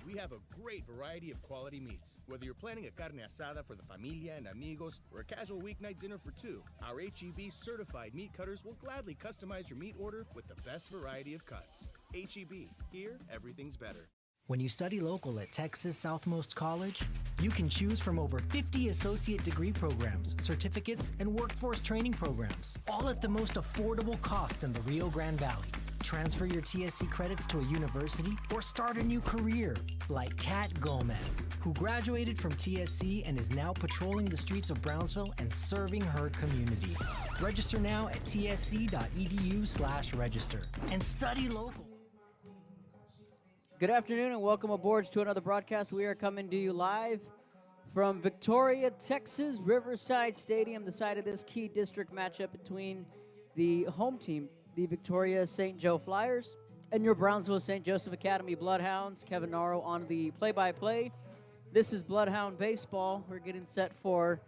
we have a great variety of quality meats. Whether you're planning a carne asada for the familia and amigos or a casual weeknight dinner for two, our HEB certified meat cutters will gladly customize your meat order with the best variety of cuts. HEB, here everything's better. When you study local at Texas Southmost College, you can choose from over 50 associate degree programs, certificates, and workforce training programs, all at the most affordable cost in the Rio Grande Valley. Transfer your TSC credits to a university or start a new career, like Kat Gomez, who graduated from TSC and is now patrolling the streets of Brownsville and serving her community. Register now at tsc.edu/register and study local. Good afternoon and welcome aboard to another broadcast. We are coming to you live from Victoria, Texas, Riverside Stadium, the site of this key district matchup between the home team, the Victoria St. Joe Flyers, and your Brownsville St. Joseph Academy Bloodhounds. Kevin Naro on the play-by-play. This is Bloodhound Baseball. We're getting set for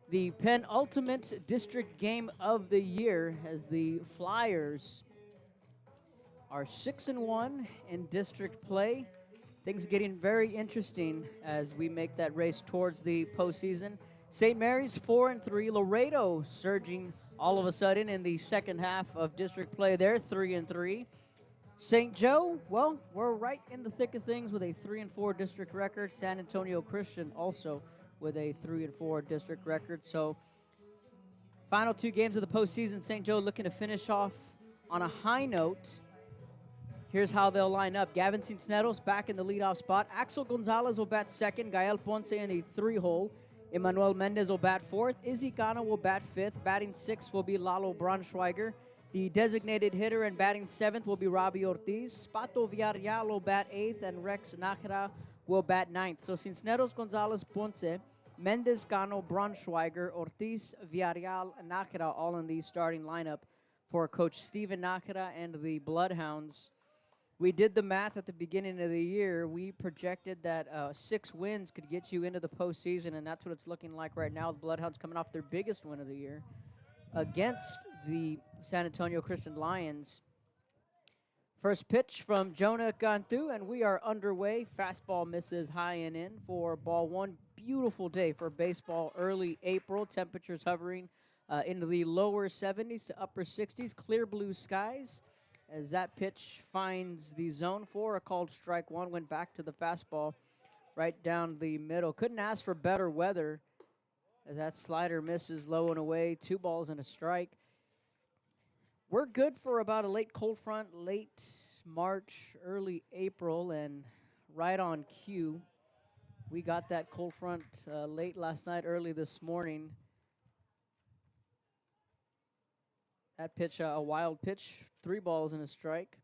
the penultimate district game of the year as the Flyers are 6-1 in district play. Things are getting very interesting as we make that race towards the postseason. St. Mary's 4-3. Laredo surging all of a sudden in the second half of district play there, 3-3. St. Joe, well, we're right in the thick of things with a 3-4 district record. San Antonio Christian also with a 3-4 district record. So final two games of the postseason, St. Joe looking to finish off on a high note. Here's how they'll line up. Gavin Cisneros back in the leadoff spot. Axel Gonzalez will bat second. Gael Ponce in the three-hole. Emmanuel Mendez will bat fourth. Izzy Cano will bat fifth. Batting sixth will be Lalo Braunschweiger. The designated hitter and batting seventh will be Robbie Ortiz. Pato Villarreal will bat eighth, and Rex Nájera will bat ninth. So Cisneros, Gonzalez, Ponce, Mendez, Cano, Braunschweiger, Ortiz, Villarreal, and Nájera all in the starting lineup for Coach Steven Nájera and the Bloodhounds. We did the math at the beginning of the year. We projected that 6 wins could get you into the postseason, and that's what it's looking like right now. The Bloodhounds coming off their biggest win of the year against the San Antonio Christian Lions. First pitch from Jonah Cantu, and we are underway. Fastball misses high and in for ball one. Beautiful day for baseball, early April. Temperatures hovering into the lower 70s to upper 60s. Clear blue skies. As that pitch finds the zone for a called strike one, went back to the fastball right down the middle. Couldn't ask for better weather as that slider misses low and away. 2 balls and a strike. We're good for about a late cold front, late March, early April, and right on cue. We got that cold front late last night, early this morning. That pitch, a wild pitch, 3 balls and a strike.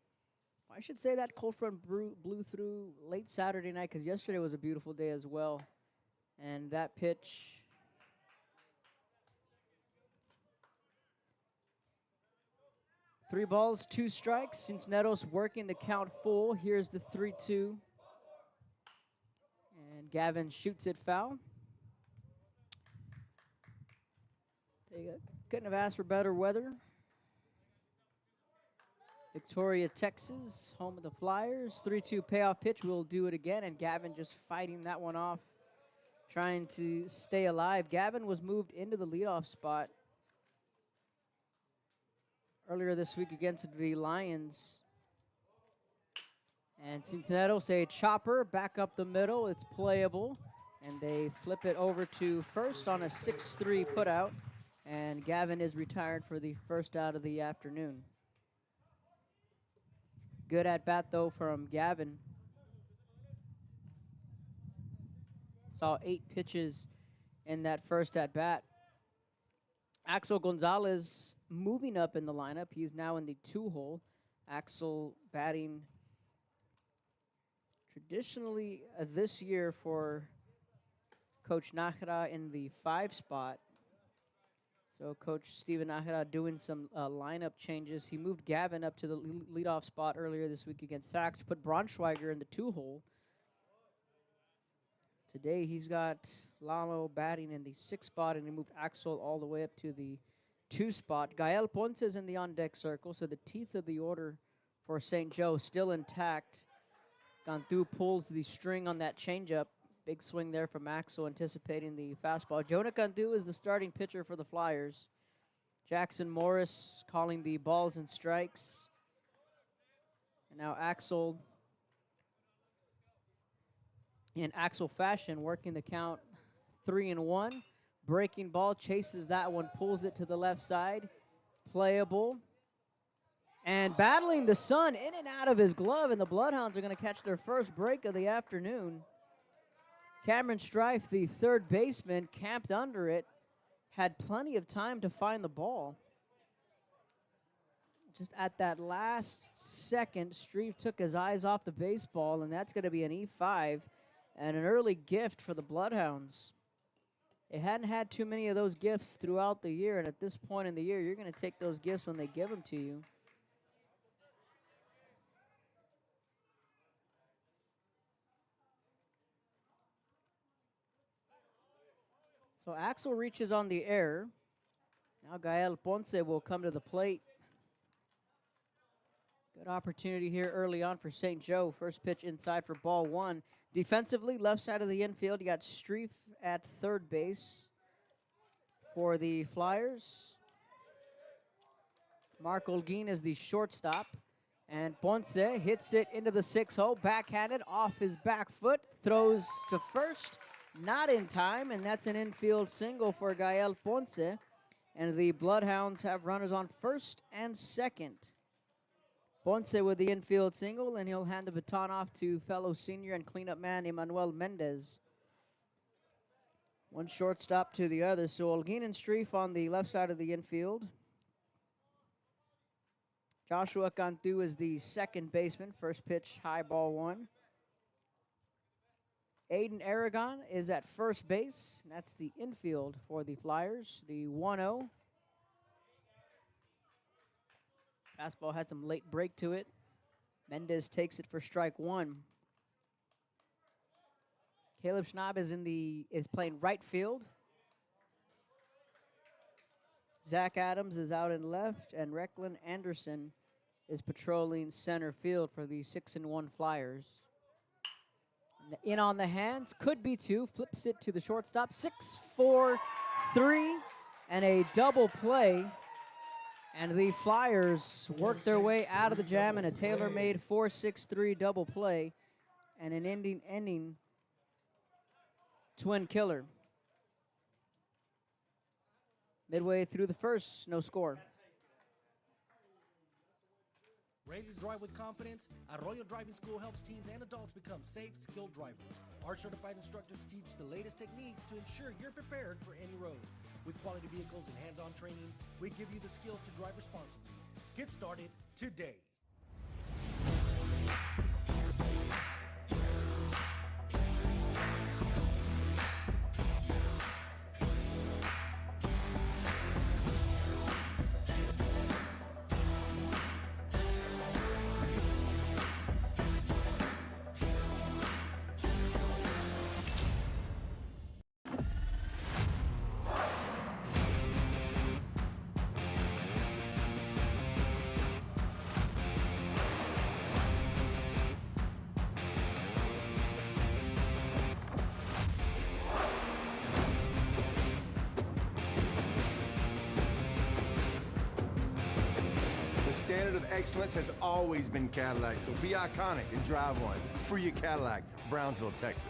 I should say that cold front blew through late Saturday night because yesterday was a beautiful day as well. And that pitch, three balls, 2 strikes. Cisneros working the count full. Here's the 3-2. And Gavin shoots it foul. Couldn't have asked for better weather. Victoria, Texas, home of the Flyers. 3-2 payoff pitch. We'll do it again, and Gavin just fighting that one off, trying to stay alive. Gavin was moved into the leadoff spot earlier this week against the Lions. And Cisneros, a chopper back up the middle. It's playable, and they flip it over to first on a 6-3 putout, and Gavin is retired for the first out of the afternoon. Good at bat, though, from Gavin. Saw 8 pitches in that first at bat. Axel Gonzalez moving up in the lineup. He's now in the 2-hole. Axel batting traditionally this year for Coach Nájera in the 5 spot. So Coach Steven Nájera doing some lineup changes. He moved Gavin up to the leadoff spot earlier this week against Sachs, put Braunschweiger in the 2-hole. Today he's got Lalo batting in the 6th spot, and he moved Axel all the way up to the 2 spot. Gael Ponce is in the on-deck circle, so the teeth of the order for St. Joe still intact. Cantu pulls the string on that changeup. Big swing there from Axel, anticipating the fastball. Jonah Cantu is the starting pitcher for the Flyers. Jackson Morris calling the balls and strikes. And now Axel, in Axel fashion, working the count 3-1. Breaking ball, chases that one, pulls it to the left side. Playable. And battling the sun in and out of his glove, and the Bloodhounds are going to catch their first break of the afternoon. Cameron Strife, the third baseman, camped under it, had plenty of time to find the ball. Just at that last second, Strife took his eyes off the baseball, and that's going to be an E5 and an early gift for the Bloodhounds. They hadn't had too many of those gifts throughout the year, and at this point in the year, you're going to take those gifts when they give them to you. So Axel reaches on the air. Now Gael Ponce will come to the plate. Good opportunity here early on for St. Joe. First pitch inside for ball one. Defensively, left side of the infield, you got Strife at third base for the Flyers. Mark Olguin is the shortstop. And Ponce hits it into the 6-hole, backhanded off his back foot, throws to first. Not in time, and that's an infield single for Gael Ponce. And the Bloodhounds have runners on first and second. Ponce with the infield single, and he'll hand the baton off to fellow senior and cleanup man Emmanuel Mendez. One shortstop to the other, so Olguin and Strife on the left side of the infield. Joshua Cantu is the second baseman. First pitch, high ball one. Aiden Aragon is at first base. That's the infield for the Flyers. The 1-0. Fastball had some late break to it. Mendez takes it for strike one. Caleb Schnapp is playing right field. Zach Adams is out in left, and Recklin Anderson is patrolling center field for the 6-1 Flyers. In on the hands, could be two, flips it to the shortstop. 6-4-3, and a double play. And the Flyers work their way out of the jam in a tailor-made 4-6-3 double play and an ending twin killer. Midway through the first, no score. Ready to drive with confidence? Arroyo Driving School helps teens and adults become safe, skilled drivers. Our certified instructors teach the latest techniques to ensure you're prepared for any road. With quality vehicles and hands-on training, we give you the skills to drive responsibly. Get started today. The standard of excellence has always been Cadillac, so be iconic and drive one. Free your Cadillac, Brownsville, Texas.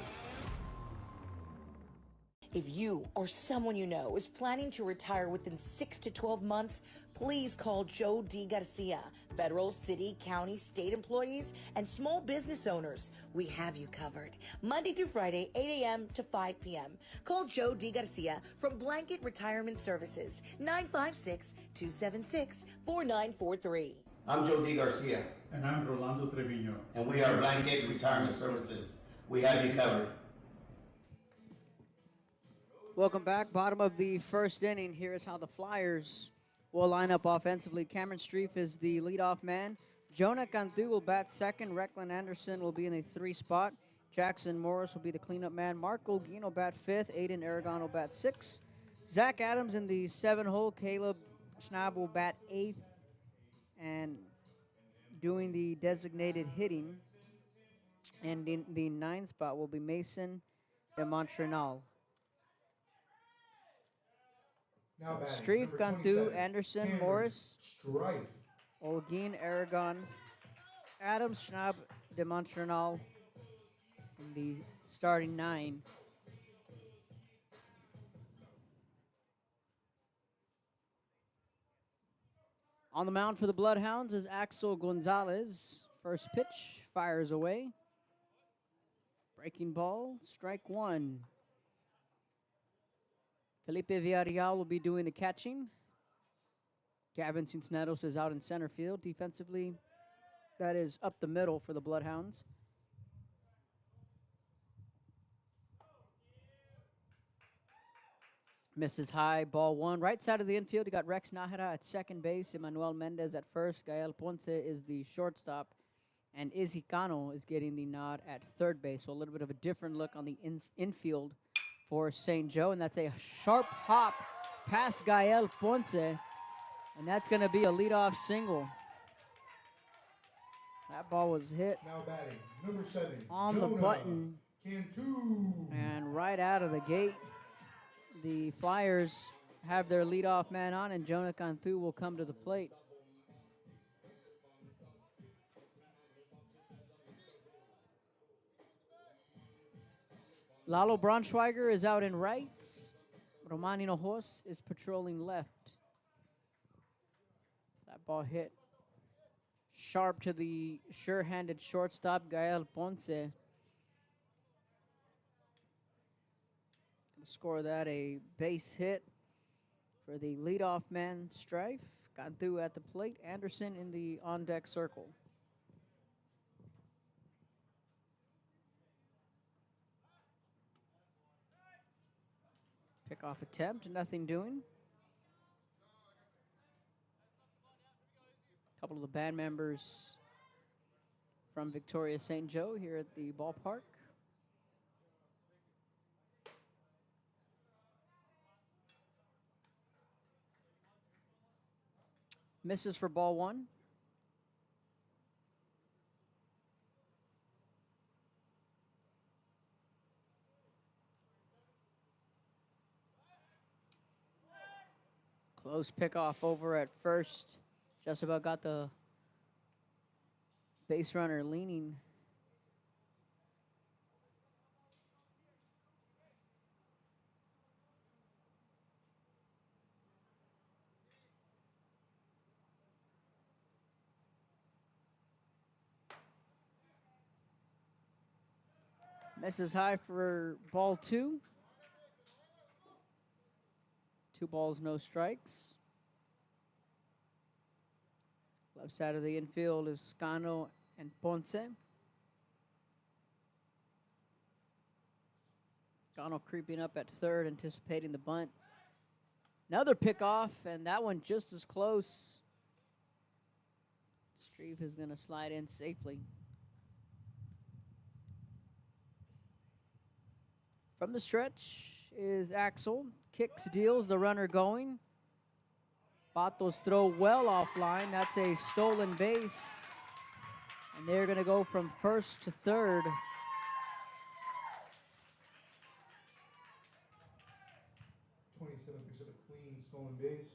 If you or someone you know is planning to retire within 6 to 12 months, please call Joe D. Garcia. Federal, city, county, state employees, and small business owners, we have you covered. Monday through Friday, 8 a.m. to 5 p.m. Call Joe D. Garcia from Blanket Retirement Services, 956-276-4943. I'm Joe D. Garcia. And I'm Rolando Trevino. And we are Blanket Retirement Services. We have you covered. Welcome back. Bottom of the first inning. Here is how the Flyers will line up offensively. Cameron Strife is the leadoff man. Jonah Cantu will bat second. Recklin Anderson will be in a 3 spot. Jackson Morris will be the cleanup man. Mark Olguin will bat 5th. Aiden Aragon will bat 6th. Zach Adams in the 7-hole. Caleb Schnapp will bat 8th. And doing the designated hitting And in the 9th spot will be Mason de Montreal. Now batting, Streif, number Cantu, 27, Anderson, Cameron Morris, Strife. Olguin, Aragon, Adams, Schnapp, de Montreal in the starting 9. On the mound for the Bloodhounds is Axel Gonzalez. First pitch, fires away. Breaking ball, strike 1. Felipe Villarreal will be doing the catching. Gavin Cincinnatus is out in center field. Defensively, that is up the middle for the Bloodhounds. Misses high, ball 1. Right side of the infield, you got Rex Nájera at second base. Emmanuel Mendez at first. Gael Ponce is the shortstop. And Izzy Cano is getting the nod at third base. So a little bit of a different look on the infield for St. Joe. And that's a sharp hop past Gael Ponce. And that's going to be a leadoff single. That ball was hit Now batting, number 7, on Jonah the button. Cantu. And right out of the gate, the Flyers have their leadoff man on, and Jonah Cantu will come to the plate. Lalo Braunschweiger is out in right. Roman Hinojos is patrolling left. That ball hit sharp to the sure-handed shortstop, Gael Ponce. Gonna score that a base hit for the leadoff man, Strife. Cantu at the plate. Anderson in the on-deck circle. Pickoff attempt, nothing doing. A couple of the band members from Victoria St. Joe here at the ballpark. Misses for ball 1. Close pickoff over at first. Just about got the base runner leaning. Misses high for ball 2. 2 balls, no strikes. Left side of the infield is Scano and Ponce. Scano creeping up at third, anticipating the bunt. Another pickoff, and that one just as close. Streif is going to slide in safely. From the stretch is Axel. Kicks, deals, the runner going. Patos throw well offline. That's a stolen base. And they're going to go from first to third. Picks up a clean stolen base.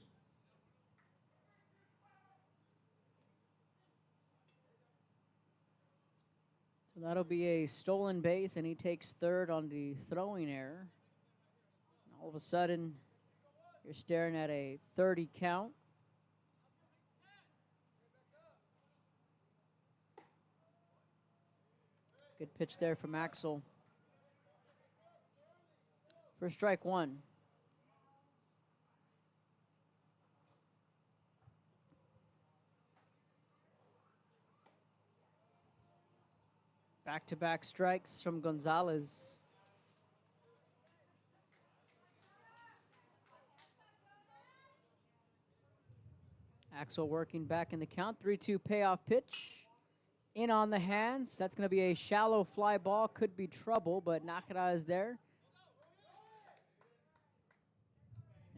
So that'll be a stolen base, and he takes third on the throwing error. All of a sudden, you're staring at a 30 count. Good pitch there from Axel. For strike 1. Back-to-back strikes from Gonzalez. Axel working back in the count. 3-2 payoff pitch. In on the hands. That's going to be a shallow fly ball. Could be trouble, but Nájera is there.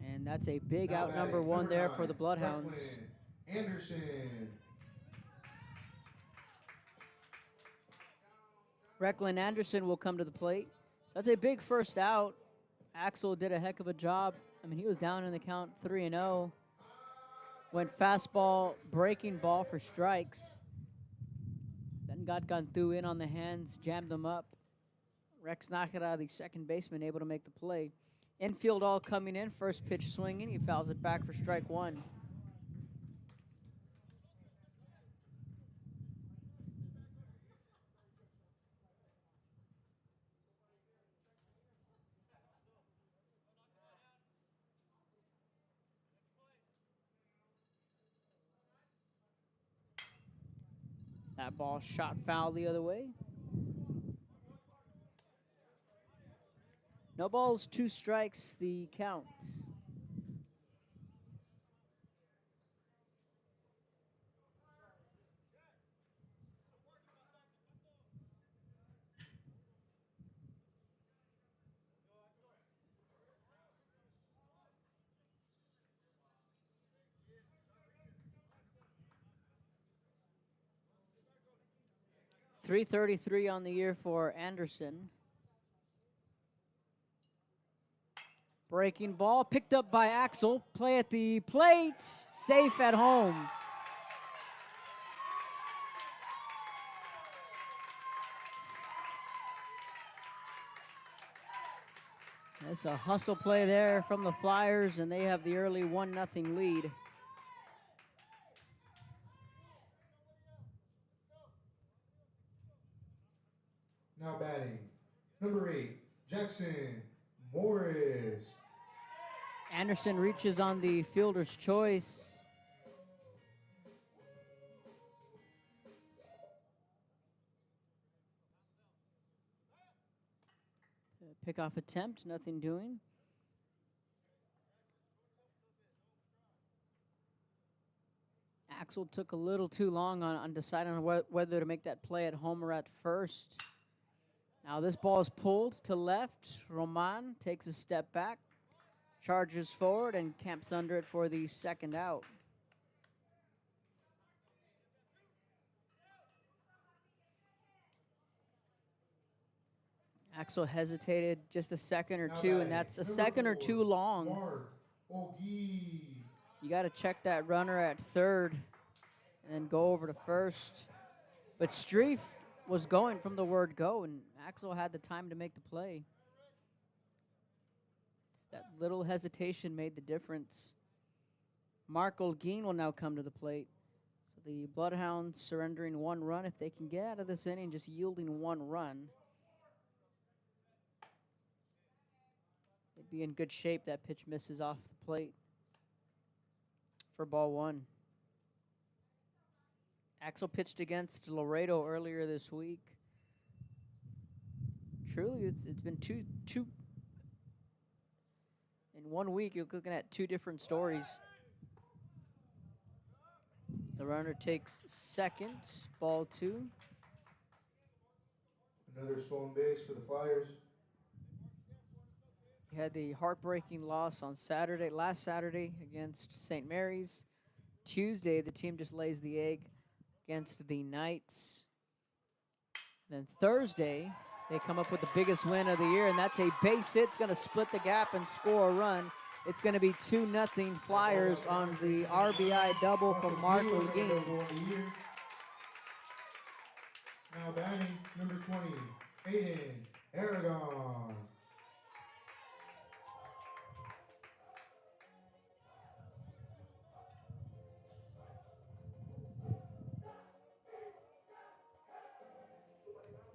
And that's a big out number 1 there for the Bloodhounds. Anderson. Recklin Anderson will come to the plate. That's a big first out. Axel did a heck of a job. I mean, he was down in the count 3-0. Went fastball, breaking ball for strikes. Then got through in on the hands, jammed them up. Rex Nakara, the second baseman, able to make the play. Infield all coming in. First pitch swinging. He fouls it back for strike one. That ball shot foul the other way. No balls, 2 strikes, the count. .333 on the year for Anderson. Breaking ball, picked up by Axel. Play at the plate, safe at home. That's a hustle play there from the Flyers, and they have the early 1-0 lead. Now batting, number 8, Jackson Morris. Anderson reaches on the fielder's choice. Pickoff attempt, nothing doing. Axel took a little too long on deciding on whether to make that play at home or at first. Now this ball is pulled to left. Roman takes a step back, charges forward, and camps under it for the second out. Axel hesitated just a second or two, and that's a second or two long. You got to check that runner at third and then go over to first. But Streif was going from the word go, and Axel had the time to make the play. That little hesitation made the difference. Mark Olguin will now come to the plate. So the Bloodhounds surrendering 1 run. If they can get out of this inning just yielding 1 run, they'd be in good shape. That pitch misses off the plate for ball 1. Axel pitched against Laredo earlier this week. Truly, it's been two in 1 week. You're looking at 2 different stories. The runner takes second, ball 2. Another stolen base for the Flyers. He had the heartbreaking loss on last Saturday against St. Mary's. Tuesday, the team just lays the egg against the Knights. Then Thursday, they come up with the biggest win of the year, and that's a base hit. It's going to split the gap and score a run. It's going to be 2-0 Flyers on the RBI double from Mark Olguin. Now batting, number 20, Aiden Aragon.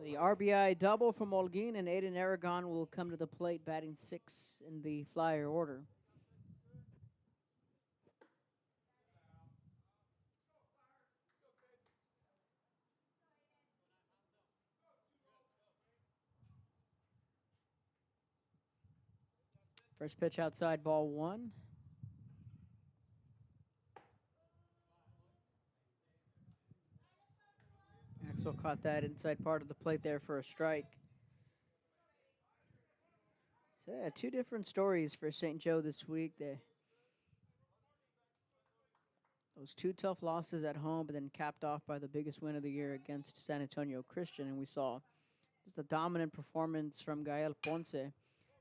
The RBI double from Olguin, and Aiden Aragon will come to the plate, batting 6 in the Flyer order. First pitch outside, ball 1. Axel caught that inside part of the plate there for a strike. So yeah, 2 different stories for St. Joe this week. Those 2 tough losses at home, but then capped off by the biggest win of the year against San Antonio Christian. And we saw Just a dominant performance from Gael Ponce.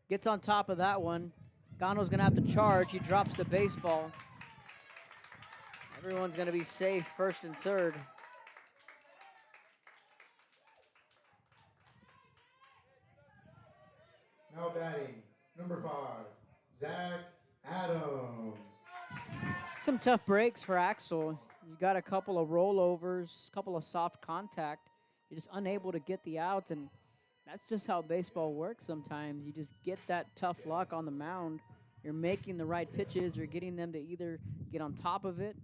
Gets on top of that one. Gano's going to have to charge. He drops the baseball. Everyone's going to be safe, first and third. Now batting, number 5, Zach Adams. Some tough breaks for Axel. You got a couple of rollovers, a couple of soft contact. You're just unable to get the out, and that's just how baseball works sometimes. You just get that tough luck on the mound. You're making the right pitches. You're getting them to either get on top of it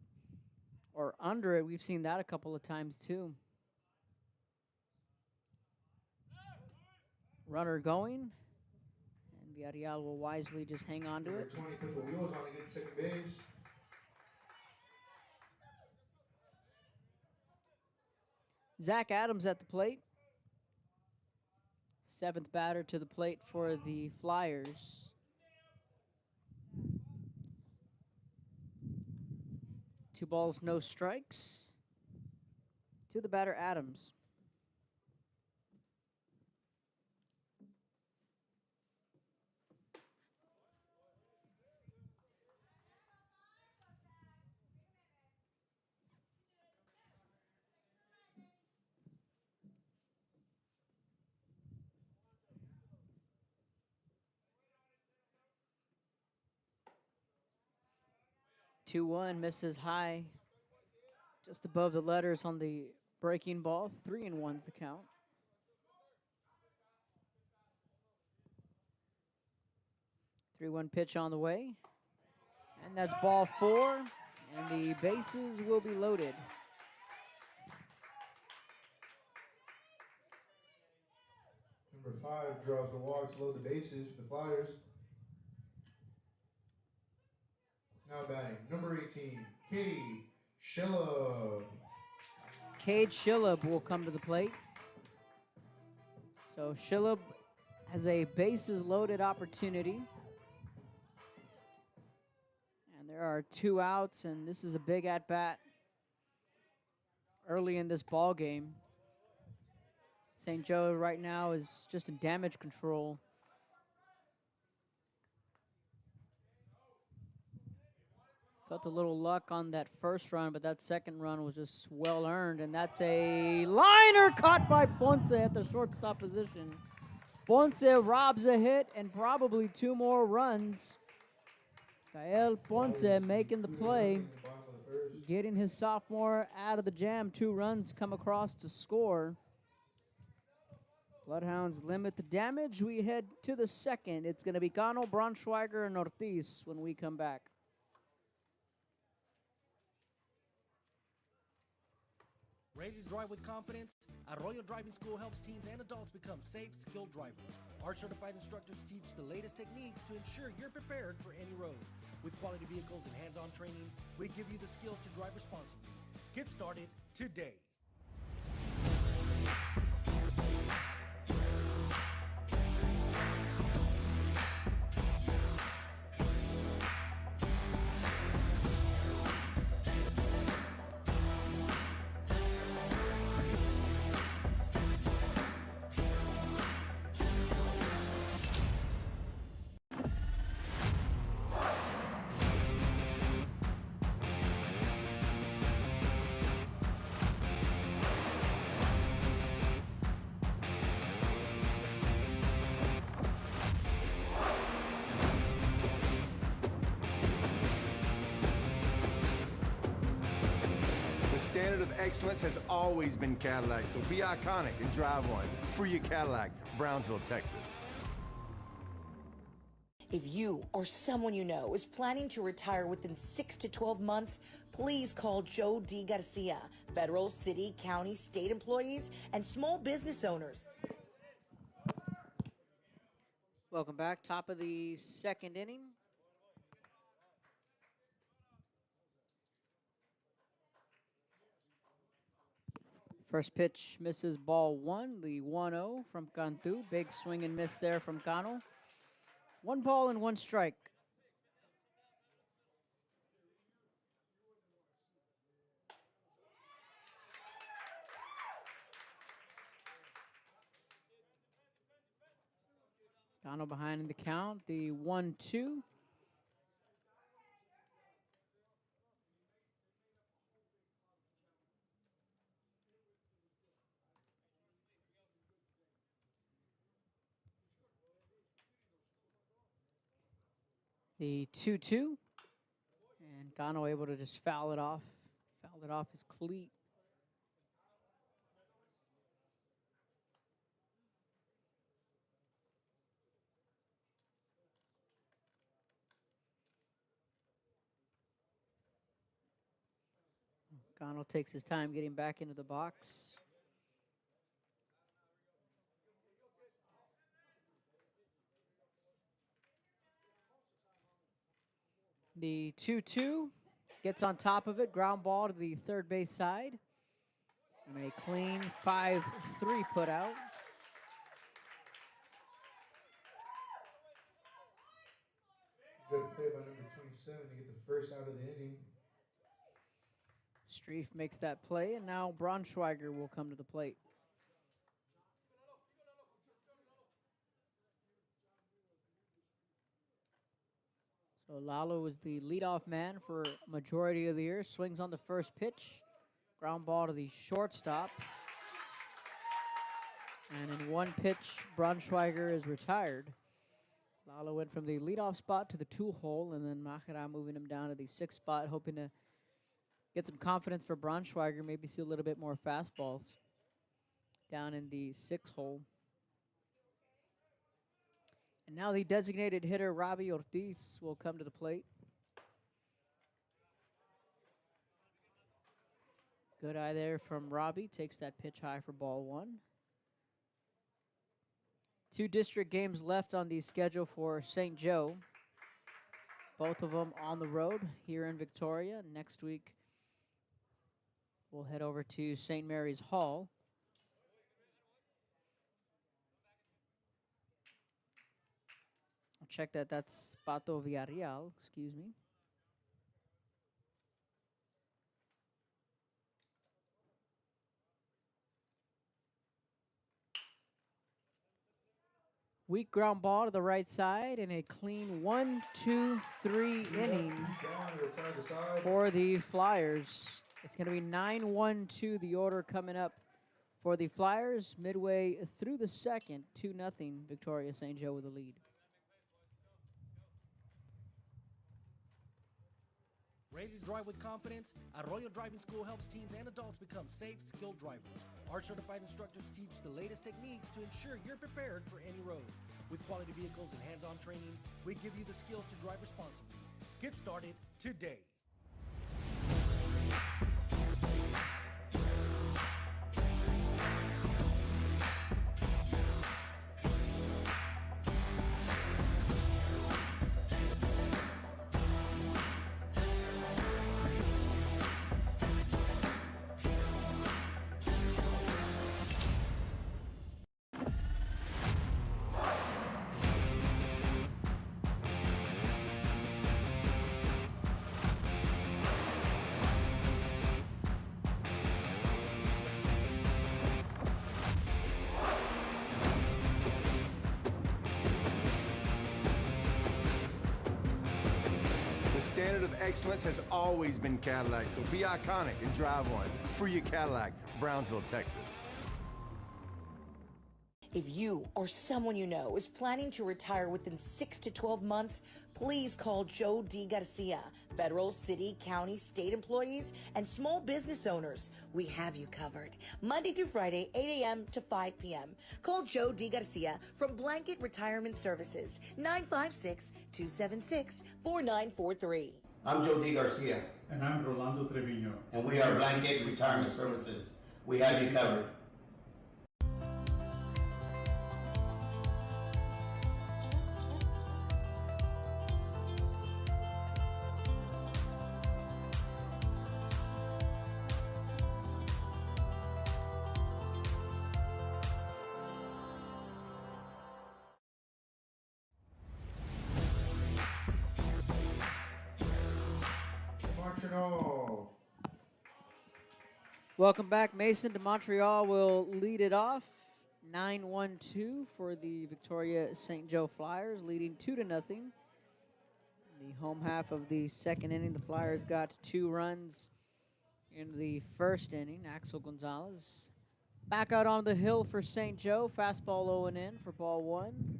or under it. We've seen that a couple of times too. Runner going. And Villarreal will wisely just hang on to Number it. 20 put the wheels on to get to second base. Zach Adams at the plate. 7th batter to the plate for the Flyers. Two balls, no strikes. To the batter, Adams. Two one misses high, just above the letters on the breaking ball. 3-1's the count. Three-one pitch on the way, and that's ball 4, and the bases will be loaded. Number 5 draws the walks, load the bases for the Flyers. Now batting, number 18, Cade Schillab. Cade Schillab will come to the plate. So Schillab has a bases loaded opportunity. And there are 2 outs, and this is a big at-bat early in this ball game. St. Joe right now is just in damage control. Felt a little luck on that first run, but that second run was just well earned, and that's a liner caught by Ponce at the shortstop position. Ponce robs a hit and probably 2 more runs. Gael Ponce making the play, getting his sophomore out of the jam. 2 runs come across to score. Bloodhounds limit the damage. We head to the second. It's going to be Cano, Braunschweiger, and Ortiz when we come back. Ready to drive with confidence? Arroyo Driving School helps teens and adults become safe, skilled drivers. Our certified instructors teach the latest techniques to ensure you're prepared for any road. With quality vehicles and hands-on training, we give you the skills to drive responsibly. Get started today. The standard of excellence has always been Cadillac, so be iconic and drive one. Free your Cadillac, Brownsville, Texas. If you or someone you know is planning to retire within 6 to 12 months, please call Joe D. Garcia. Federal, city, county, state employees, and small business owners. Welcome back. Top of the second inning. First pitch misses, ball 1, the 1-0 from Cantu. Big swing and miss there from Cano. 1 ball and 1 strike. Cano behind in the count, the 1-2. The 2-2. And Cano able to just foul it off his cleat. Cano takes his time getting back into the box. The 2-2 gets on top of it, ground ball to the third base side. And a clean 5-3 put out. Good play by number 27 to get the first out of the inning. Streif makes that play, and now Braunschweiger will come to the plate. So Lalo is the leadoff man for majority of the year. Swings on the first pitch. Ground ball to the shortstop. And in one pitch, Braunschweiger is retired. Lalo went from the leadoff spot to the 2-hole, and then Mahara moving him down to the 6th spot, hoping to get some confidence for Braunschweiger, maybe see a little bit more fastballs down in the 6th hole. And now the designated hitter, Robbie Ortiz, will come to the plate. Good eye there from Robbie. Takes that pitch high for ball 1. 2 district games left on the schedule for St. Joe. Both of them on the road here in Victoria. Next week, we'll head over to St. Mary's Hall. I'll check that. That's Pato Villarreal, excuse me. Weak ground ball to the right side and a clean 1-2-3 inning for the Flyers. It's going to be 9-1-2, the order coming up for the Flyers midway through the second. 2-0 Victoria St. Joe with the lead. Ready to drive with confidence? Arroyo Driving School helps teens and adults become safe, skilled drivers. Our certified instructors teach the latest techniques to ensure you're prepared for any road. With quality vehicles and hands-on training, we give you the skills to drive responsibly. Get started today. The standard of excellence has always been Cadillac, so be iconic and drive one. Free your Cadillac, Brownsville, Texas. If you or someone you know is planning to retire within 6 to 12 months, please call Joe D. Garcia. Federal, city, county, state employees, and small business owners, we have you covered. Monday through Friday, 8 a.m. to 5 p.m. Call Joe D. Garcia from Blanket Retirement Services, 956-276-4943. I'm Joe D. Garcia. And I'm Rolando Trevino. And we are Blanket Retirement Services. We have you covered. Montreal. Welcome back. Mason de Montreal will lead it off. 9-1-2 for the Victoria St. Joe Flyers, leading 2-0. The home half of the second inning, the Flyers got 2 runs in the first inning. Axel Gonzalez back out on the hill for St. Joe. Fastball low and in for ball 1.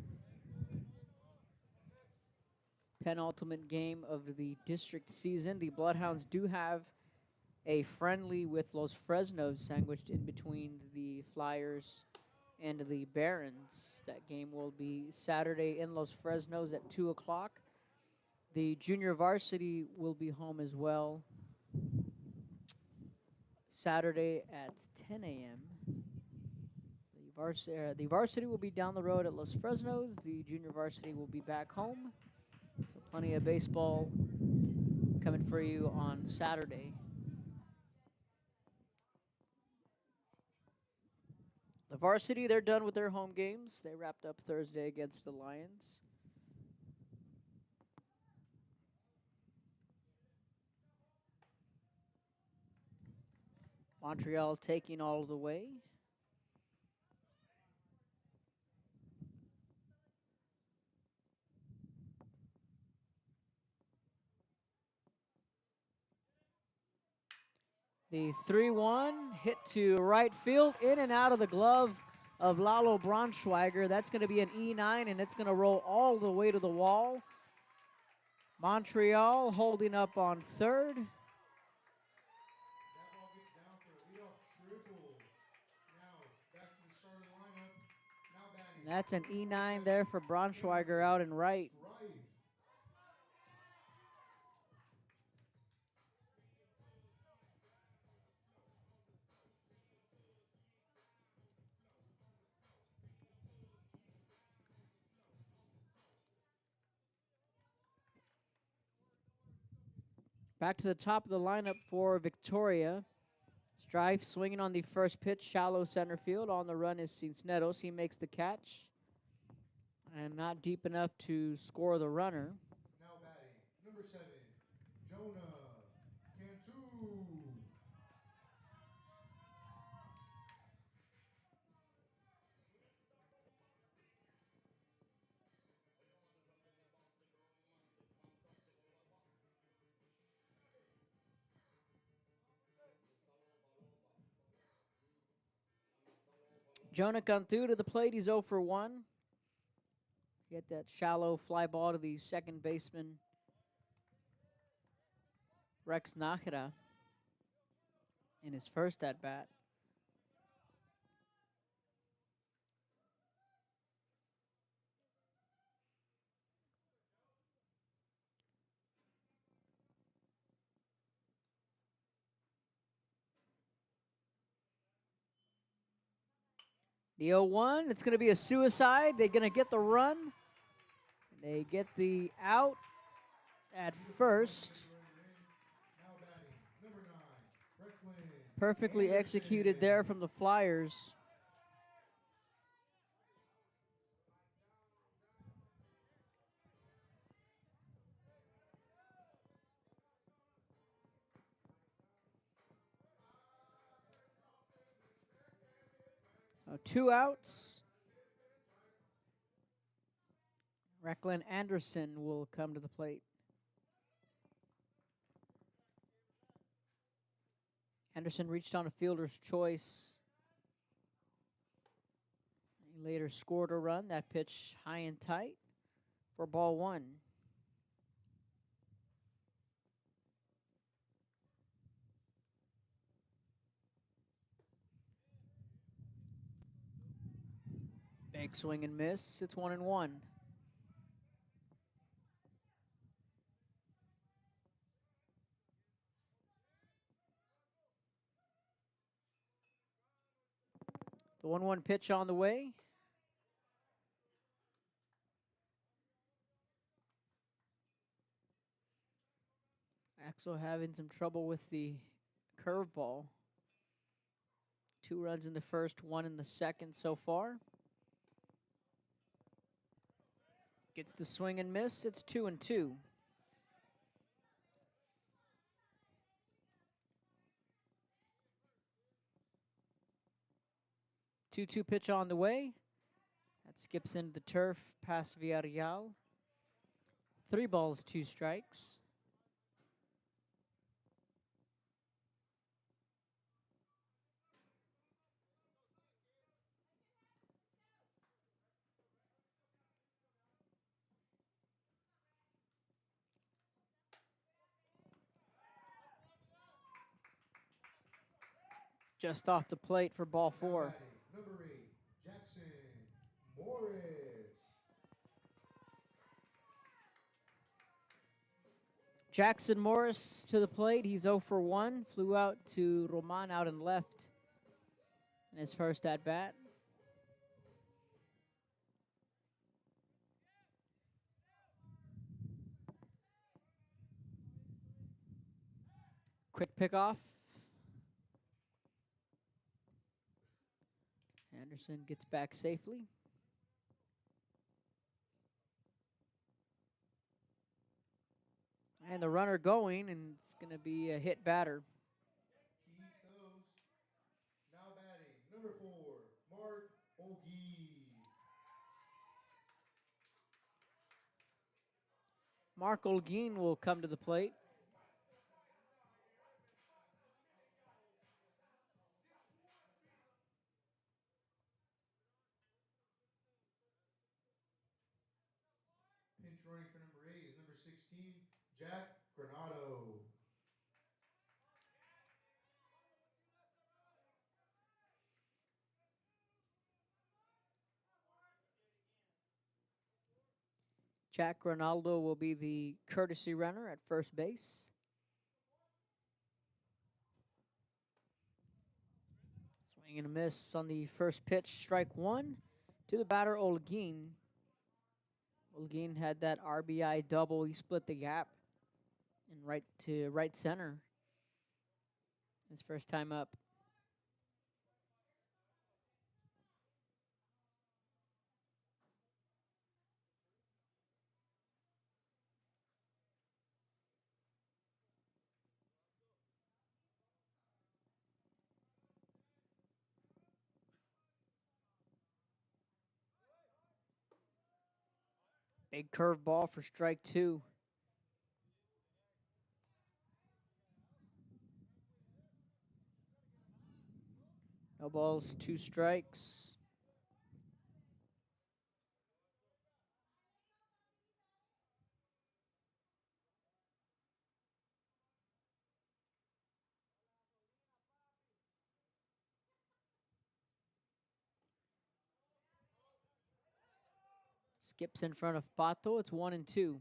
Penultimate game of the district season. The Bloodhounds do have a friendly with Los Fresnos sandwiched in between the Flyers and the Barons. That game will be Saturday in Los Fresnos at 2 o'clock. The junior varsity will be home as well Saturday at 10 a.m. The varsity will be down the road at Los Fresnos. The junior varsity will be back home. So plenty of baseball coming for you on Saturday. The varsity, they're done with their home games. They wrapped up Thursday against the Lions. Montreal taking all the way. The 3-1 hit to right field, in and out of the glove of Lalo Braunschweiger. That's going to be an E9, and it's going to roll all the way to the wall. Montreal holding up on third. That ball gets down for a leadoff triple. Now, back to the start of the lineup. Now batting. And that's an E9 there for Braunschweiger out and right. Back to the top of the lineup for Victoria. Strife swinging on the first pitch, shallow center field. On the run is Cisneros. He makes the catch. And not deep enough to score the runner. Now batting, number 7, Jonah Cantu. Jonah Cantu to the plate. He's 0 for 1. Get that shallow fly ball to the second baseman, Rex Nájera, in his first at bat. The 0-1, it's going to be a suicide. They're going to get the run. They get the out at first. Perfectly executed there from the Flyers. So 2 outs. Recklin Anderson will come to the plate. Anderson reached on a fielder's choice. He later scored a run. That pitch high and tight for ball 1. Big swing and miss. It's 1-1. The 1-1 pitch on the way. Axel having some trouble with the curveball. 2 runs in the first, 1 in the second so far. Gets the swing and miss. It's 2-2. 2-2 pitch on the way. That skips into the turf past Villarreal. 3 balls, 2 strikes. Just off the plate for ball 4. Number 8, Jackson Morris. Jackson Morris to the plate. He's 0 for 1. Flew out to Roman out in left in his first at bat. Quick pickoff. Anderson gets back safely. And the runner going, and it's going to be a hit batter. Keys those. Now batting, number 4, Mark Ogie. Mark Olguin will come to the plate. Pinch running for number 8 is number 16, Jack Granado. Jack Ronaldo will be the courtesy runner at first base. Swing and a miss on the first pitch, strike 1 to the batter, Olguin. Olguin had that RBI double. He split the gap and right to right center his first time up. Big curveball for strike 2. No balls, 2 strikes. Skips in front of Pato. It's 1-2.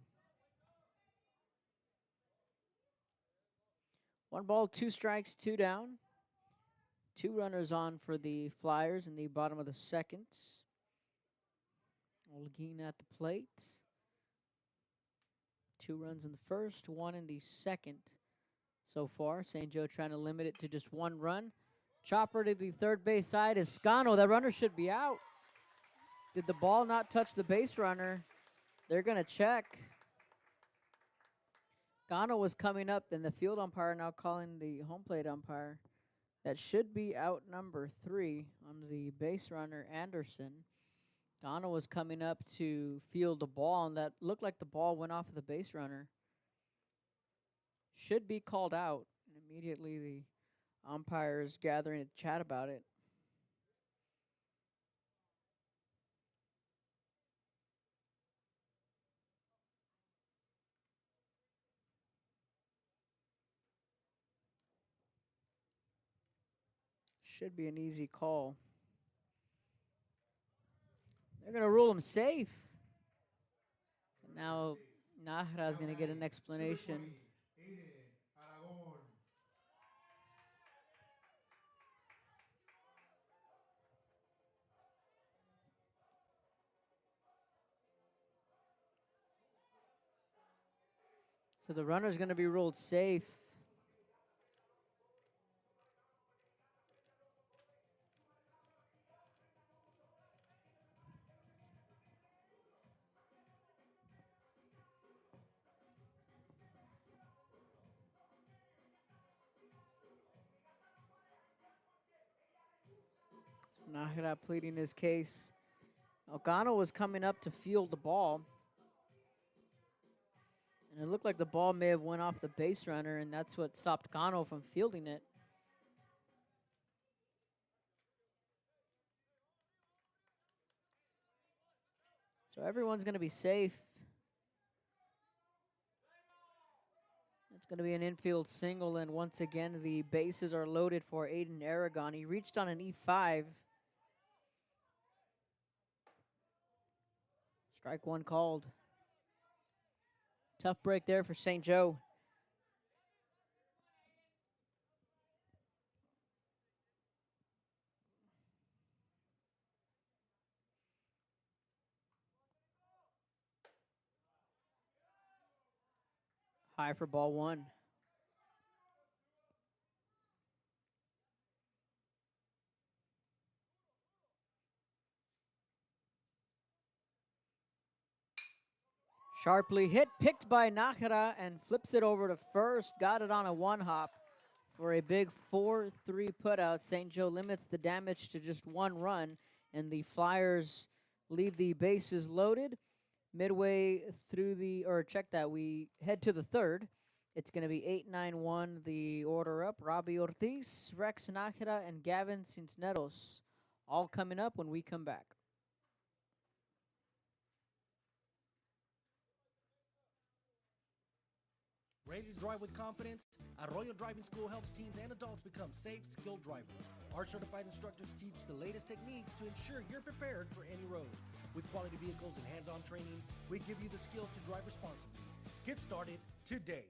1 ball, 2 strikes, 2 down. 2 runners on for the Flyers in the bottom of the second. Olguin at the plate. 2 runs in the first, 1 in the second so far. St. Joe trying to limit it to just 1 run. Chopper to the third base side is Scano. That runner should be out. Did the ball not touch the base runner? They're going to check. Scano was coming up, and the field umpire now calling the home plate umpire. That should be out number 3 on the base runner, Anderson. Scano was coming up to field the ball, and that looked like the ball went off of the base runner. Should be called out. And immediately the umpire is gathering to chat about it. Should be an easy call. They're going to rule him safe. So now Nahra's going to get an explanation. So the runner's going to be ruled safe. Nájera pleading his case. Ogano was coming up to field the ball. And it looked like the ball may have went off the base runner, and that's what stopped Gano from fielding it. So everyone's going to be safe. It's going to be an infield single, and once again, the bases are loaded for Aiden Aragon. He reached on an E5. Strike one called. Tough break there for St. Joe. High for ball one. Sharply hit, picked by Nájera, and flips it over to first. Got it on a one hop for a big 4-3 putout. St. Joe limits the damage to just one run, and the Flyers leave the bases loaded. Midway through we head to the third. It's going to be 8-9-1, the order up. Robbie Ortiz, Rex Nájera, and Gavin Cisneros, all coming up when we come back. Ready to drive with confidence? Arroyo Driving School helps teens and adults become safe, skilled drivers. Our certified instructors teach the latest techniques to ensure you're prepared for any road. With quality vehicles and hands-on training, we give you the skills to drive responsibly. Get started today.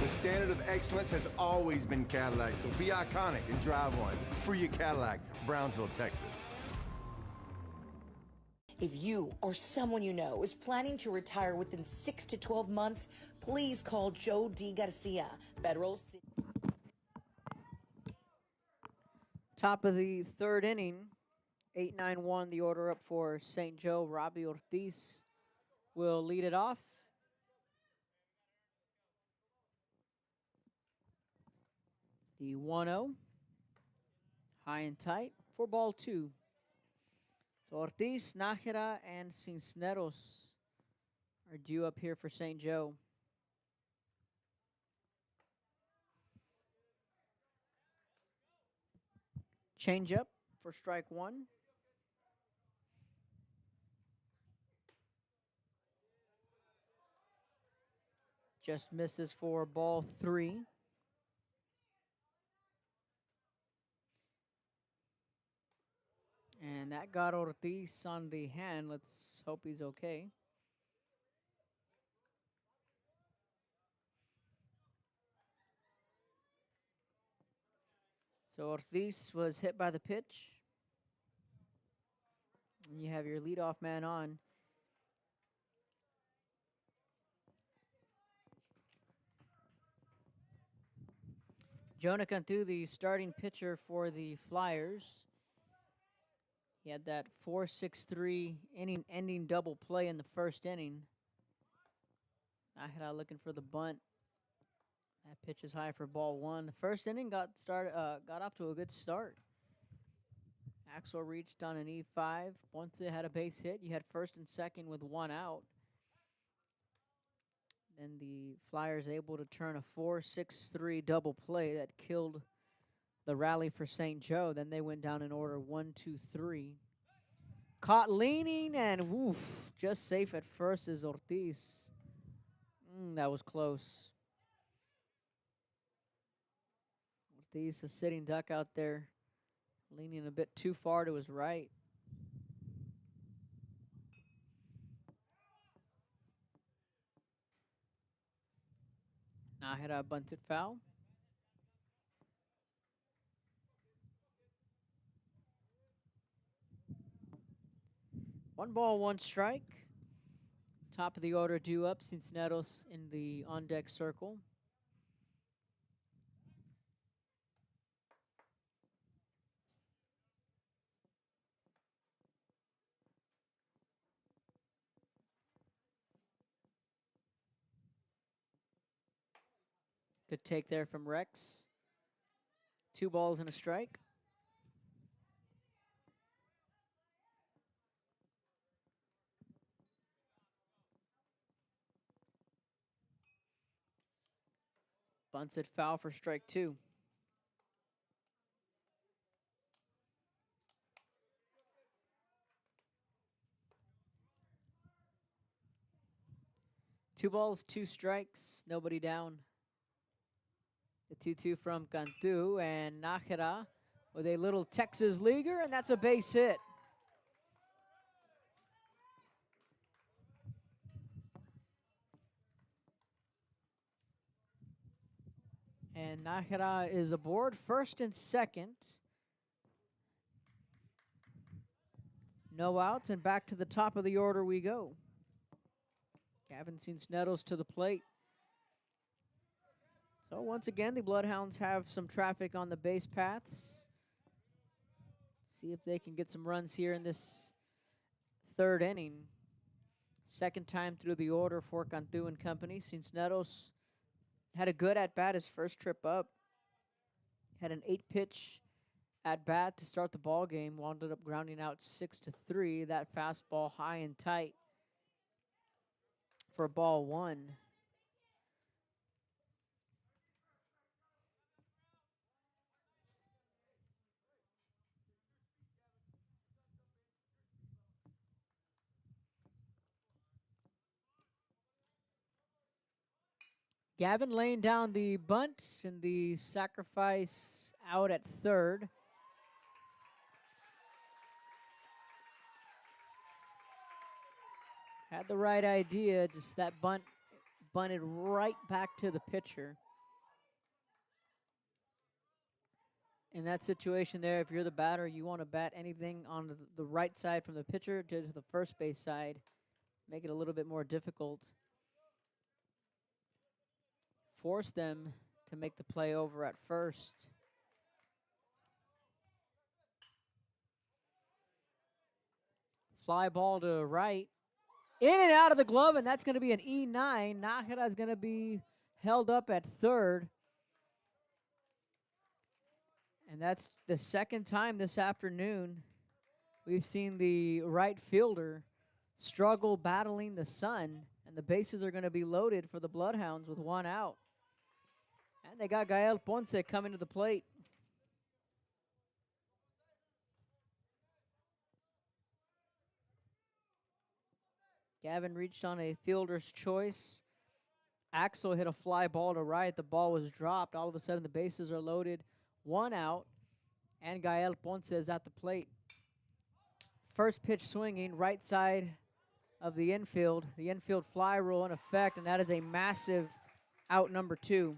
The standard of excellence has always been Cadillac, so be iconic and drive one. Free your Cadillac, Brownsville, Texas. If you or someone you know is planning to retire within 6 to 12 months, please call Joe D. Garcia, Federal City. Top of the third inning, 8-9-1, the order up for St. Joe. Robbie Ortiz will lead it off. The 1-0, high and tight for ball two. So Ortiz, Nájera, and Cisneros are due up here for St. Joe. Change up for strike one. Just misses for ball three. And that got Ortiz on the hand. Let's hope he's okay. So Ortiz was hit by the pitch. And you have your leadoff man on. Jonah Cantu, the starting pitcher for the Flyers. He had that 4-6-3 inning-ending double play in the first inning. Nájera looking for the bunt. That pitch is high for ball one. The first inning got off to a good start. Axel reached on an E5. Once it had a base hit, you had first and second with one out. Then the Flyers able to turn a 4-6-3 double play that killed the rally for St. Joe. Then they went down in order 1-2-3. Caught leaning and woof, just safe at first is Ortiz. That was close. Ortiz, a sitting duck out there, leaning a bit too far to his right. Nahira bunted foul. One ball, one strike. Top of the order due up, Cisneros in the on-deck circle. Good take there from Rex. 2 balls and a strike. Bunted foul for strike 2. Two balls, 2 strikes, nobody down. The 2-2 from Cantu, and Nájera with a little Texas leaguer, and that's a base hit. And Nájera is aboard, first and second. No outs, and back to the top of the order we go. Gavin Cisneros to the plate. So once again, the Bloodhounds have some traffic on the base paths. See if they can get some runs here in this third inning. Second time through the order for Cantu and company. Cisneros had a good at-bat his first trip up. Had an 8-pitch at-bat to start the ball game. Wound up grounding out 6-3. That fastball high and tight for ball 1. Gavin laying down the bunt and the sacrifice out at third. Had the right idea, just that bunt bunted right back to the pitcher. In that situation there, if you're the batter, you want to bat anything on the right side from the pitcher to the first base side. Make it a little bit more difficult. Force them to make the play over at first. Fly ball to right. In and out of the glove, and that's going to be an E9. Nájera is going to be held up at third. And that's the second time this afternoon we've seen the right fielder struggle battling the sun. And the bases are going to be loaded for the Bloodhounds with 1 out. And they got Gael Ponce coming to the plate. Gavin reached on a fielder's choice. Axel hit a fly ball to right. The ball was dropped. All of a sudden, the bases are loaded. 1 out. And Gael Ponce is at the plate. First pitch swinging, right side of the infield. The infield fly rule in effect, and that is a massive out number 2.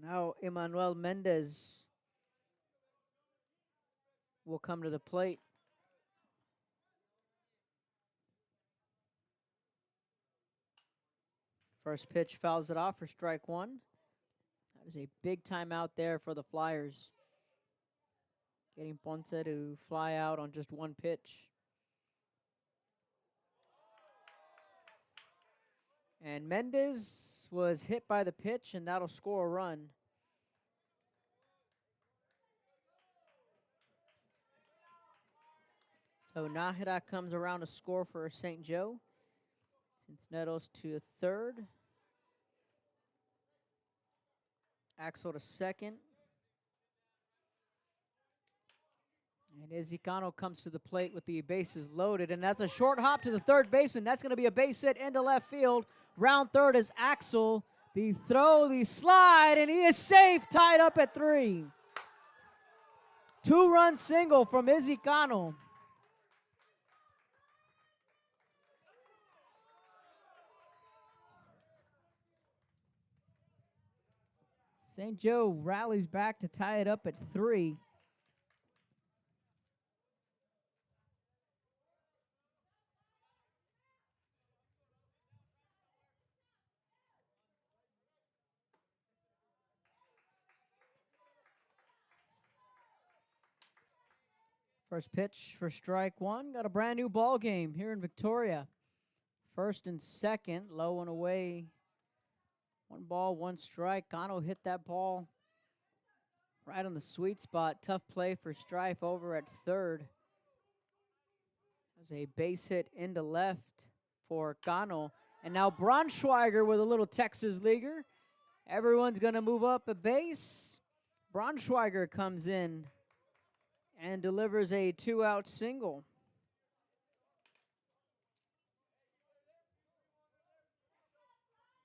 Now Emmanuel Mendez will come to the plate. First pitch fouls it off for strike 1. That is a big timeout there for the Flyers. Getting Ponce to fly out on just 1 pitch. And Mendez was hit by the pitch, and that'll score a run. So Nájera comes around to score for St. Joe. Cisneros to third. Axel to second. And Izicano comes to the plate with the bases loaded, and that's a short hop to the third baseman. That's going to be a base hit into left field. Round third is Axel, The throw, the slide, and he is safe, tied up at 3. 2-run single from Izzy Cano. St. Joe rallies back to tie it up at 3. First pitch for strike 1. Got a brand new ball game here in Victoria. First and second, low and away. 1 ball, 1 strike. Cano hit that ball right on the sweet spot. Tough play for Strife over at third. There's a base hit into left for Cano. And now Braunschweiger with a little Texas leaguer. Everyone's going to move up a base. Braunschweiger comes in and delivers a 2-out single.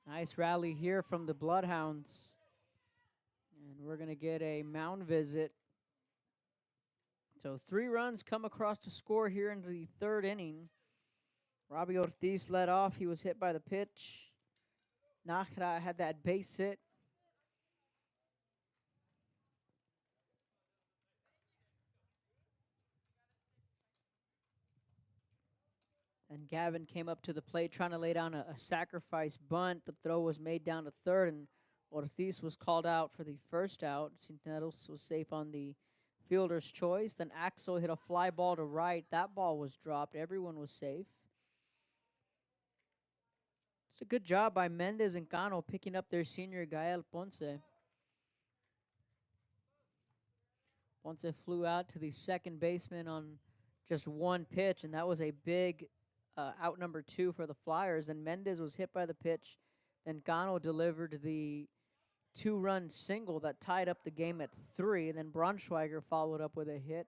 Nice rally here from the Bloodhounds. And we're going to get a mound visit. So 3 runs come across to score here in the 3rd inning. Robbie Ortiz led off. He was hit by the pitch. Nájera had that base hit. And Gavin came up to the plate trying to lay down a sacrifice bunt. The throw was made down to third, and Ortiz was called out for the first out. Cinteros was safe on the fielder's choice. Then Axel hit a fly ball to right. That ball was dropped. Everyone was safe. It's a good job by Mendez and Cano picking up their senior Gael Ponce. Ponce flew out to the second baseman on just 1 pitch, and that was a big out number 2 for the Flyers. And Mendez was hit by the pitch. Then Cano delivered the 2-run single that tied up the game at 3. And then Braunschweiger followed up with a hit.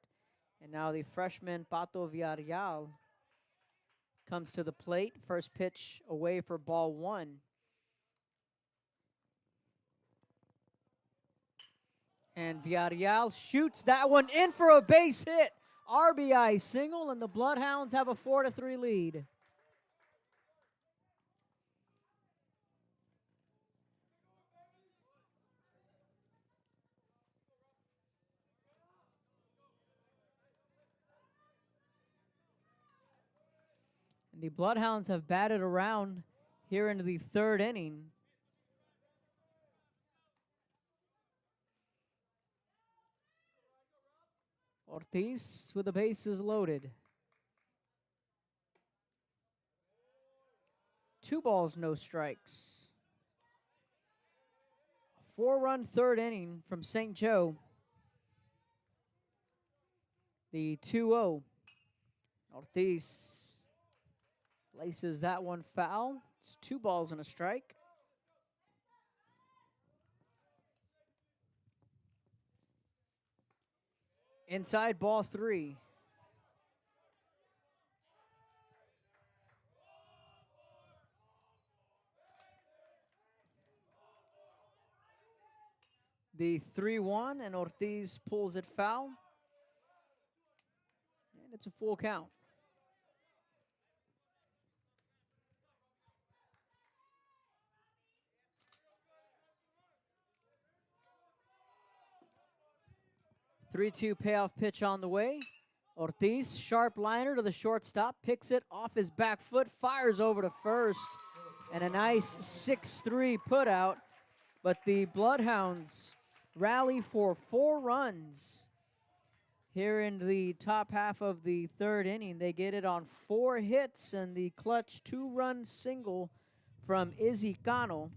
And now the freshman Pato Villarreal comes to the plate. First pitch away for ball 1. And Villarreal shoots that one in for a base hit. RBI single, and the Bloodhounds have a 4-3 lead. And the Bloodhounds have batted around here into the 3rd inning. Ortiz with the bases loaded. 2 balls, no strikes. 4-run 3rd inning from St. Joe. The 2-0. Ortiz laces that one foul. It's 2 balls and a strike. Inside ball 3. The 3-1, and Ortiz pulls it foul. And it's a full count. Three-two payoff pitch on the way. Ortiz, sharp liner to the shortstop, picks it off his back foot, fires over to first, and a nice 6-3 put out. But the Bloodhounds rally for 4 runs here in the top half of the 3rd inning. They get it on 4 hits and the clutch 2-run single from Izzy Cano.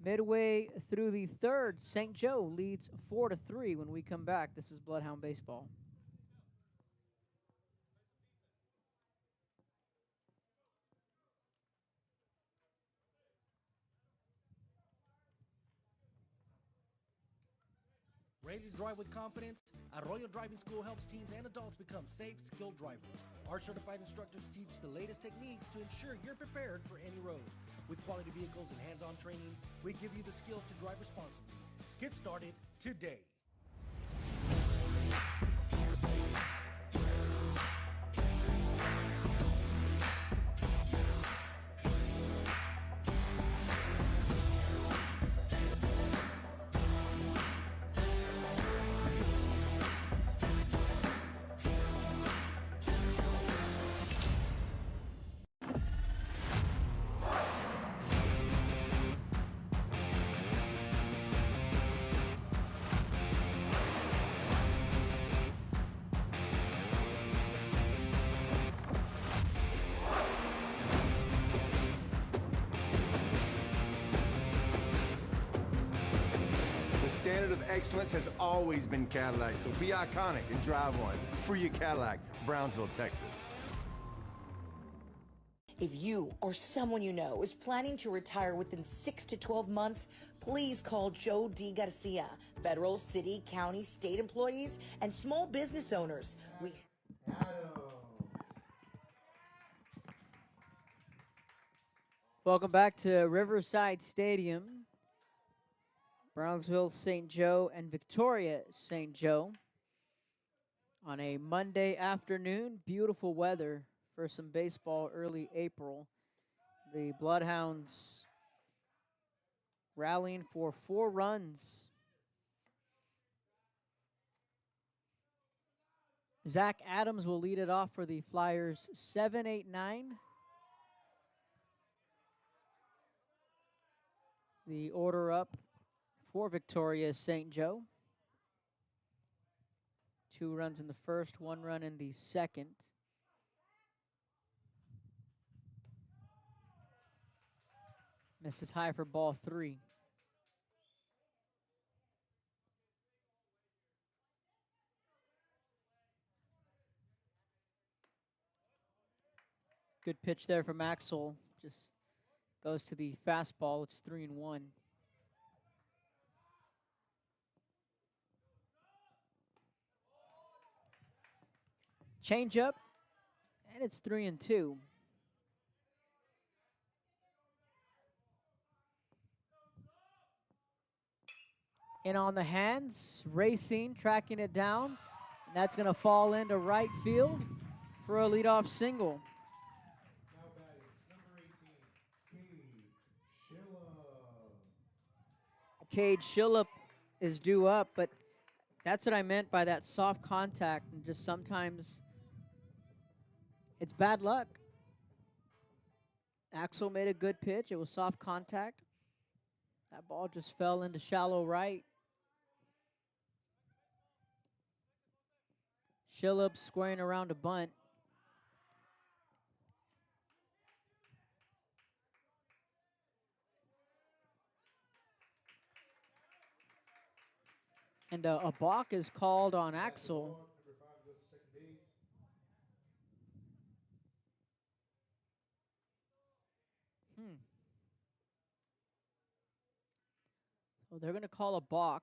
Midway through the 3rd, St. Joe leads 4-3. When we come back, this is Bloodhound Baseball. Ready to drive with confidence? Arroyo Driving School helps teens and adults become safe, skilled drivers. Our certified instructors teach the latest techniques to ensure you're prepared for any road. With quality vehicles and hands-on training, we give you the skills to drive responsibly. Get started today. The standard of excellence has always been Cadillac, so be iconic and drive one. Free your Cadillac, Brownsville, Texas. If you or someone you know is planning to retire within 6 to 12 months, please call Joe D. Garcia. Federal, city, county, state employees, and small business owners. Welcome back to Riverside Stadium. Brownsville St. Joe and Victoria St. Joe on a Monday afternoon. Beautiful weather for some baseball early April. The Bloodhounds rallying for 4 runs. Zach Adams will lead it off for the Flyers. 7-8-9. The order up for Victoria St. Joe. 2 runs in the first, 1 run in the second. Misses high for ball 3. Good pitch there from Axel. Just goes to the fastball. It's 3-1. Change up, and it's 3-2. In on the hands, racing, tracking it down. And that's going to fall into right field for a leadoff single. Now batting, number 18, Cade Schillup is due up, but that's what I meant by that soft contact. And just sometimes it's bad luck. Axel made a good pitch. It was soft contact. That ball just fell into shallow right. Schillup squaring around a bunt. And a balk is called on Axel. Number 5 goes to second base. So they're going to call a balk.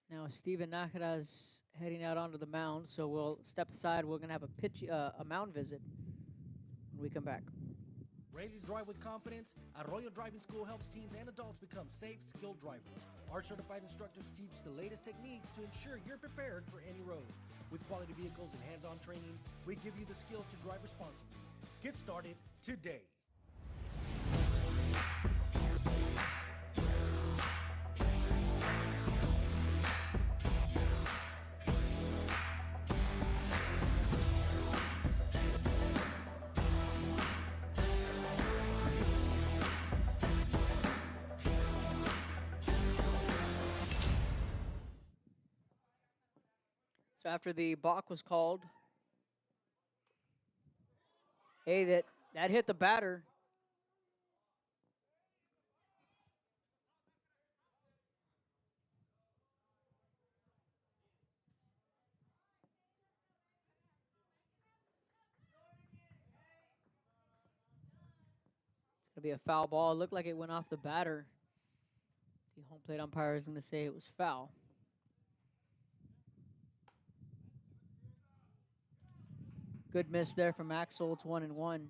Now Steven Nájera's heading out onto the mound, so we'll step aside. We're going to have a mound visit when we come back. Ready to drive with confidence? Arroyo Driving School helps teens and adults become safe, skilled drivers. Our certified instructors teach the latest techniques to ensure you're prepared for any road. With quality vehicles and hands-on training, we give you the skills to drive responsibly. Get started today. So after the balk was called, hey, that hit the batter. It's going to be a foul ball. It looked like it went off the batter. The home plate umpire is going to say it was foul. Good miss there from Axel. It's 1-1.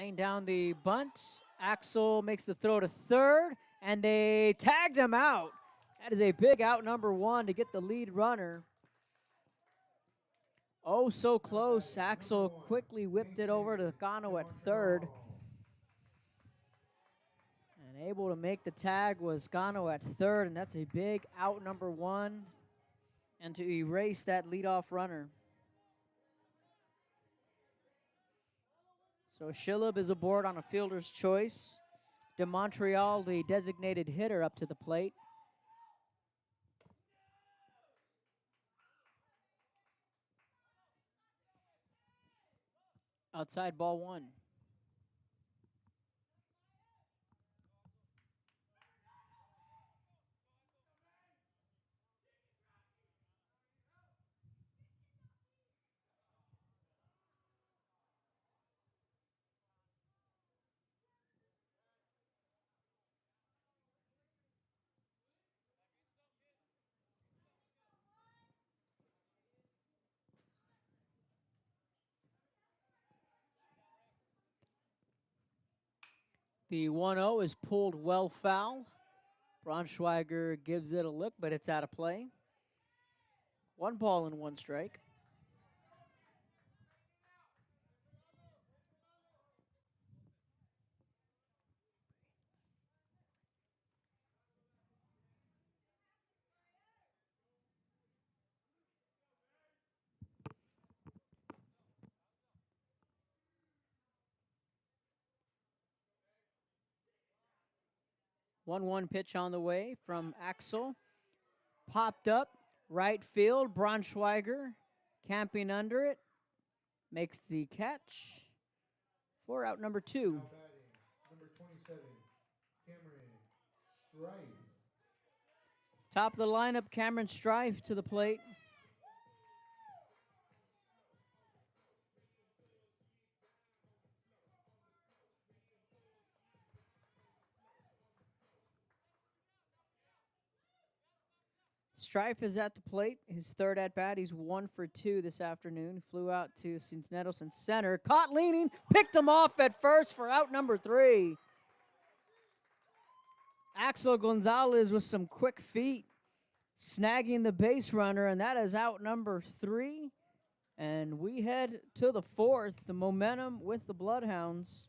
Laying down the bunt. Axel makes the throw to third, and they tagged him out. That is a big out, number one, to get the lead runner. Oh, so close. Axel quickly whipped it over to Gano at third. And able to make the tag was Gano at third, and that's a big out, number one, and to erase that leadoff runner. So Shillab is aboard on a fielder's choice. De Montreal, the designated hitter, up to the plate. Outside ball one. The 1-0 is pulled well foul. Braunschweiger gives it a look, but it's out of play. 1 ball and 1 strike. One pitch on the way from Axel. Popped up, right field. Braunschweiger camping under it. Makes the catch for out number 2. Now batting, number 27, Cameron Strife. Top of the lineup, Cameron Strife to the plate. Strife is at the plate. His third at bat. He's 1 for 2 this afternoon. Flew out to Cisneros in center. Caught leaning. Picked him off at first for out number 3. Axel Gonzalez with some quick feet, snagging the base runner, and that is out number 3. And we head to the 4th. The momentum with the Bloodhounds.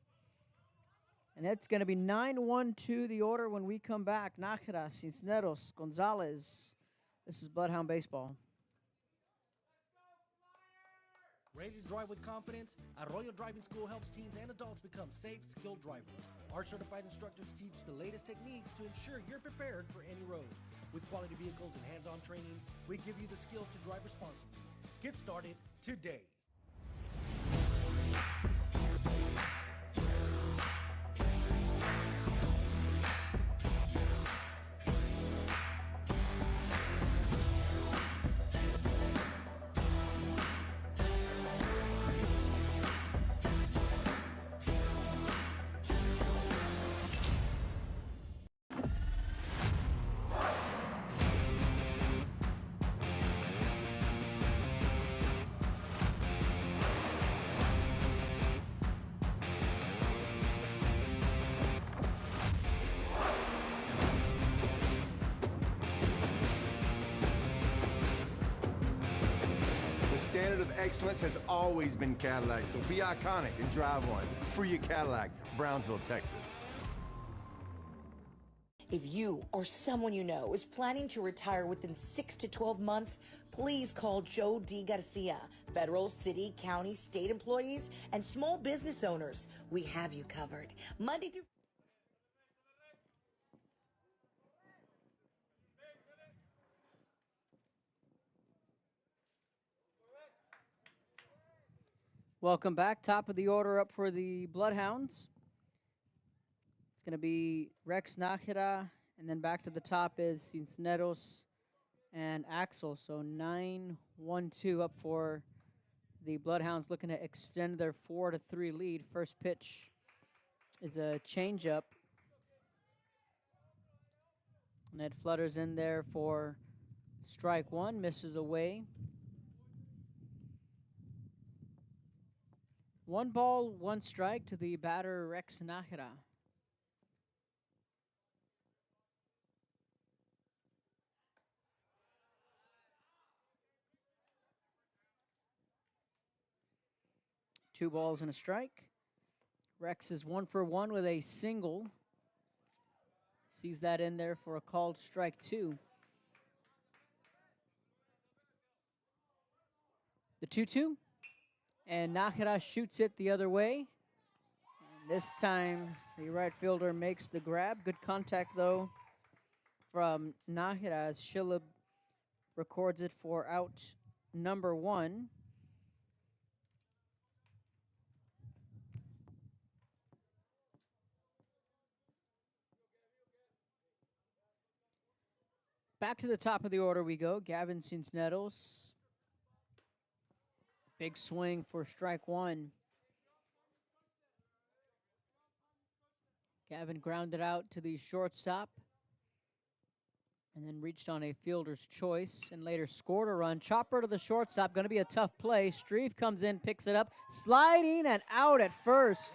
And it's going to be 9-1-2 the order when we come back. Nájera, Cisneros, Gonzalez. This is Bloodhound Baseball. Ready to drive with confidence? Arroyo Driving School helps teens and adults become safe, skilled drivers. Our certified instructors teach the latest techniques to ensure you're prepared for any road. With quality vehicles and hands-on training, we give you the skills to drive responsibly. Get started today. The standard of excellence has always been Cadillac, so be iconic and drive one. Free your Cadillac, Brownsville, Texas. If you or someone you know is planning to retire within 6 to 12 months, please call Joe D. Garcia. Federal, city, county, state employees, and small business owners, we have you covered. Monday through Welcome back. Top of the order up for the Bloodhounds. It's going to be Rex Nájera, and then back to the top is Cisneros and Axel. So 9-1-2 up for the Bloodhounds, looking to extend their 4-3 lead. First pitch is a changeup. And it flutters in there for strike 1, misses away. 1 ball, 1 strike to the batter Rex Nájera. Two balls and a strike. Rex is 1 for 1 with a single. Sees that in there for a called strike 2. The 2-2. And Nájera shoots it the other way. And this time, the right fielder makes the grab. Good contact, though, from Nájera as Schilleb records it for out number 1. Back to the top of the order we go. Gavin Cisneros. Big swing for strike 1. Gavin grounded out to the shortstop and then reached on a fielder's choice and later scored a run. Chopper to the shortstop, going to be a tough play. Strieff comes in, picks it up, sliding and out at first.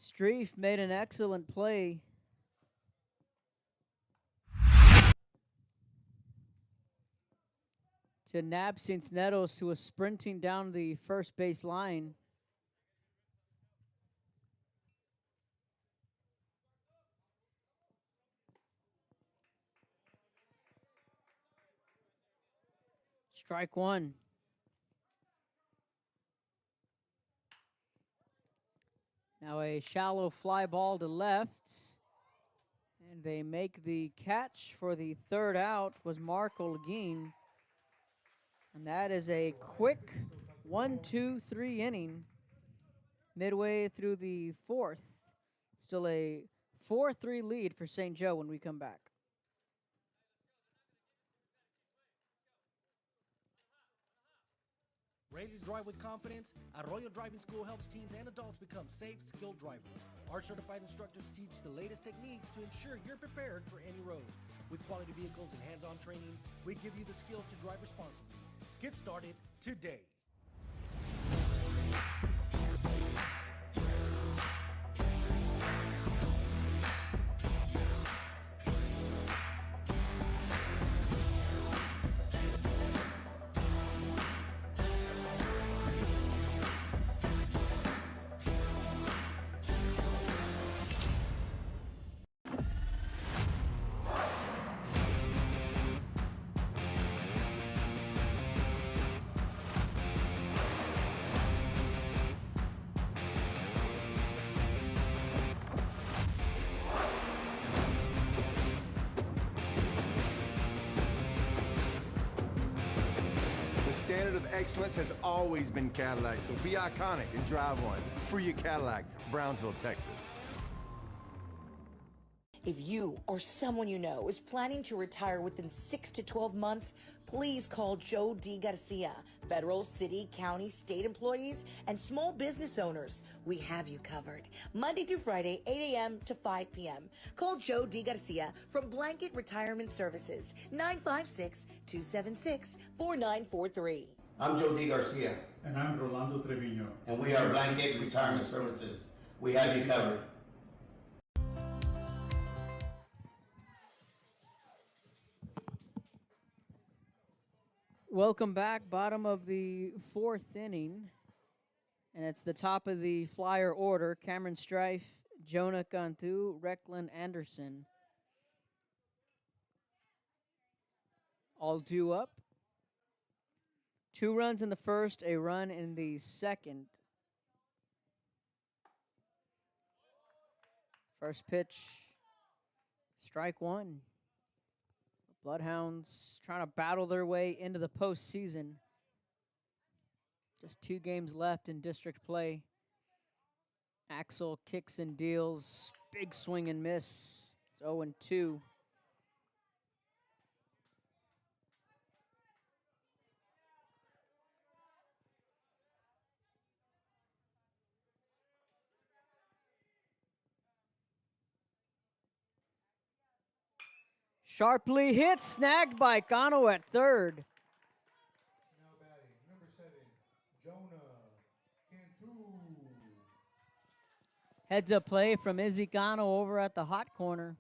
Strieff made an excellent play. To nab Cisneros, who was sprinting down the first base line. Strike 1. Now a shallow fly ball to left. And they make the catch for the third out was Mark Olguin. And that is a quick 1-2-3 inning midway through the 4th. Still a 4-3 lead for St. Joe when we come back. Ready to drive with confidence? Arroyo Driving School helps teens and adults become safe, skilled drivers. Our certified instructors teach the latest techniques to ensure you're prepared for any road. With quality vehicles and hands-on training, we give you the skills to drive responsibly. Get started today. The standard of excellence has always been Cadillac, so be iconic and drive one. Free your Cadillac, Brownsville, Texas. If you or someone you know is planning to retire within 6 to 12 months, please call Joe D. Garcia. Federal, city, county, state employees, and small business owners, we have you covered. Monday through Friday, 8 a.m. to 5 p.m. Call Joe D. Garcia from Blanket Retirement Services, 956-276-4943. I'm Joe D. Garcia. And I'm Rolando Trevino. And we are Blanket Retirement Services. We have you covered. Welcome back, bottom of the 4th inning. And it's the top of the Flyer order. Cameron Strife, Jonah Cantu, Recklin Anderson. All due up. 2 runs in the first, a run in the second. First pitch, strike 1. Bloodhounds trying to battle their way into the postseason. Just 2 games left in district play. Axel kicks and deals. Big swing and miss. It's 0-2. Sharply hit, snagged by Cano at third. Now batting, number 7, Jonah Cantu. Heads up play from Izzy Cano over at the hot corner.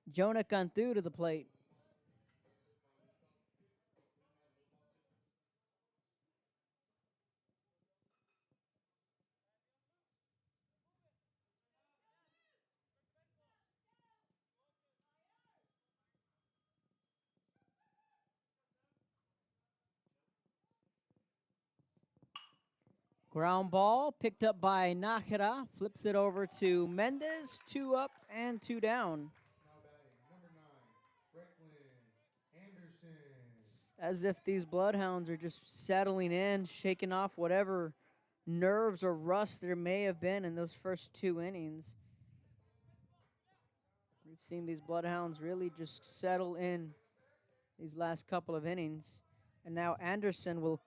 Jonah Cantu to the plate. Ground ball picked up by Nakara. Flips it over to Mendez. 2 up and 2 down. Now batting, number 9, Brecklin Anderson. As if these Bloodhounds are just settling in, shaking off whatever nerves or rust there may have been in those first 2 innings. We've seen these Bloodhounds really just settle in these last couple of innings. And now Anderson will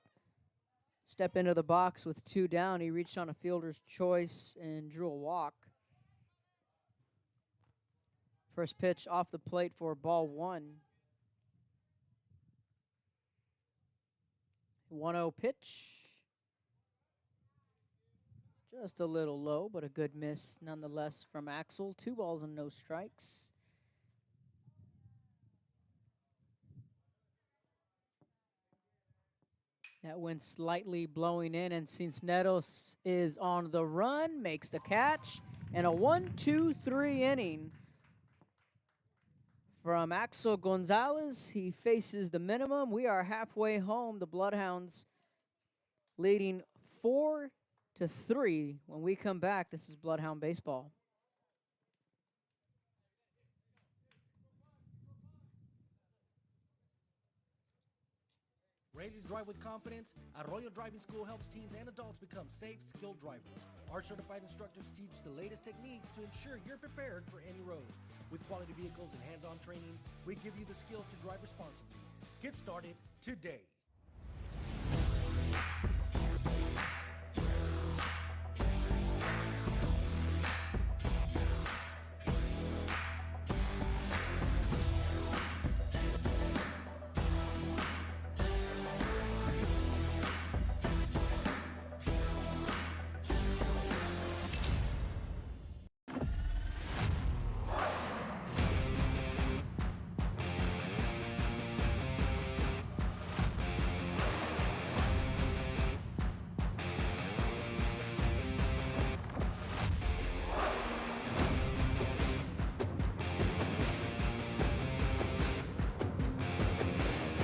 step into the box with 2 down. He reached on a fielder's choice and drew a walk. First pitch off the plate for ball 1. 1-0 pitch. Just a little low, but a good miss nonetheless from Axel. 2 balls and no strikes. That went slightly blowing in, and Cisneros is on the run, makes the catch, and a 1-2-3 inning from Axel Gonzalez. He faces the minimum. We are halfway home. The Bloodhounds leading 4-3. When we come back, this is Bloodhound Baseball. Ready to drive with confidence? Arroyo Driving School helps teens and adults become safe, skilled drivers. Our certified instructors teach the latest techniques to ensure you're prepared for any road. With quality vehicles and hands-on training, we give you the skills to drive responsibly. Get started today.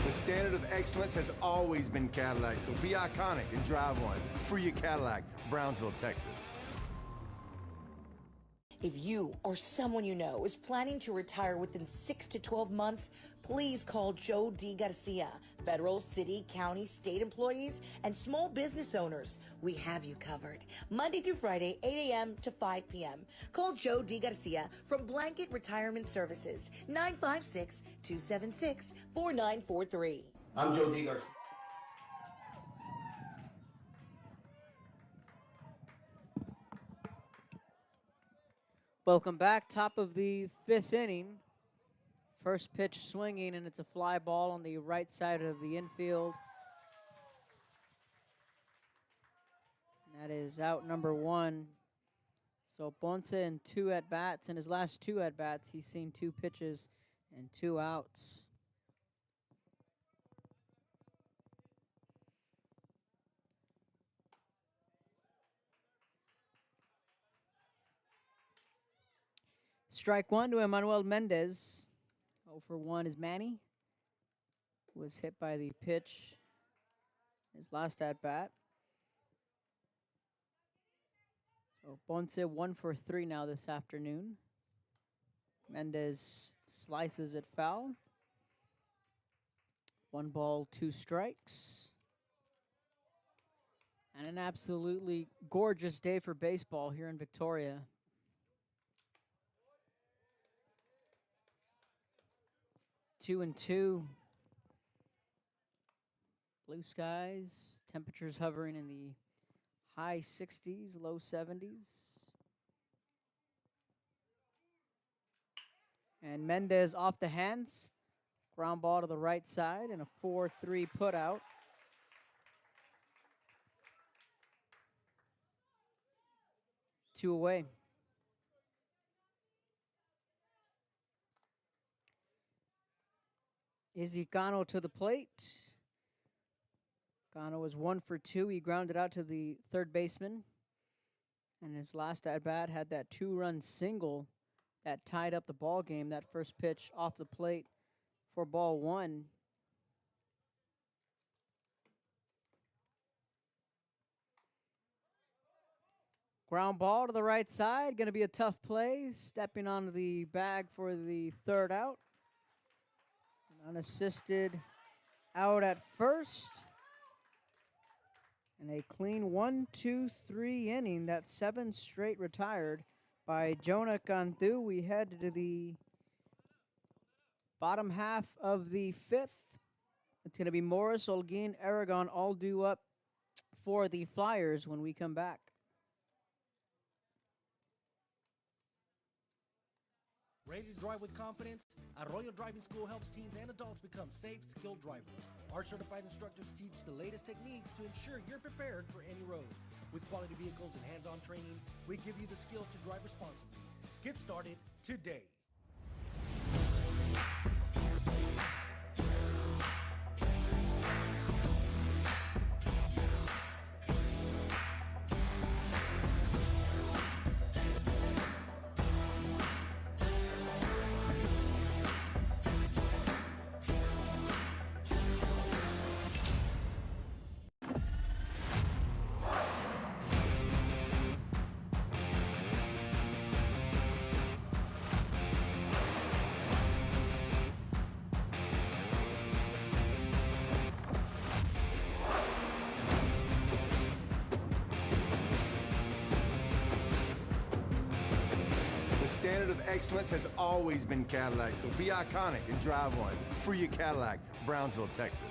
The standard of excellence has always been Cadillac, so be iconic and drive one. Free your Cadillac, Brownsville, Texas. If you or someone you know is planning to retire within 6 to 12 months, please call Joe D. Garcia. Federal, city, county, state employees, and small business owners, we have you covered. Monday through Friday, 8 a.m. to 5 p.m. Call Joe D. Garcia from Blanket Retirement Services, 956-276-4943. I'm Joe D. Garcia. Welcome back. Top of the 5th inning. First pitch swinging, and it's a fly ball on the right side of the infield. That is out number 1. So Ponce in 2 at-bats. In his last 2 at-bats, he's seen 2 pitches and 2 outs. Strike 1 to Emmanuel Mendez. 0 for 1 is Manny. Was hit by the pitch. His last at-bat. So Ponce 1 for 3 now this afternoon. Mendez slices it foul. 1 ball, 2 strikes. And an absolutely gorgeous day for baseball here in Victoria. Two and 2. Blue skies, temperatures hovering in the high 60s, low 70s. And Mendez off the hands. Ground ball to the right side and a 4-3 put out. Two away. Izzy Cano to the plate. Cano was 1 for 2. He grounded out to the third baseman. And his last at-bat had that 2-run single that tied up the ball game. That first pitch off the plate for ball 1. Ground ball to the right side. Going to be a tough play. Stepping onto the bag for the third out. An unassisted out at first. And a clean 1-2-3 inning. That's 7 straight retired by Jonah Cantu. We head to the bottom half of the 5th. It's going to be Morris, Olguin, Aragon all due up for the Flyers when we come back. Ready to drive with confidence? Arroyo Driving School helps teens and adults become safe, skilled drivers. Our certified instructors teach the latest techniques to ensure you're prepared for any road. With quality vehicles and hands-on training, we give you the skills to drive responsibly. Get started today. The standard of excellence has always been Cadillac, so be iconic and drive one. Free your Cadillac, Brownsville, Texas.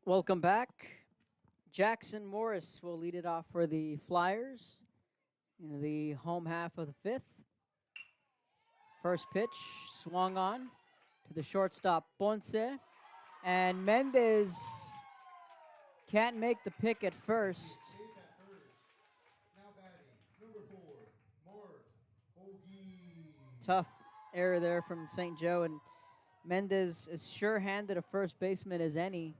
Welcome back. Jackson Morris will lead it off for the Flyers in the home half of the 5th. First pitch swung on to the shortstop Ponce. And Mendez can't make the pick at first. Now batting, number 4, Mark Olguin. Tough error there from St. Joe, and Mendez is sure-handed a first baseman as any.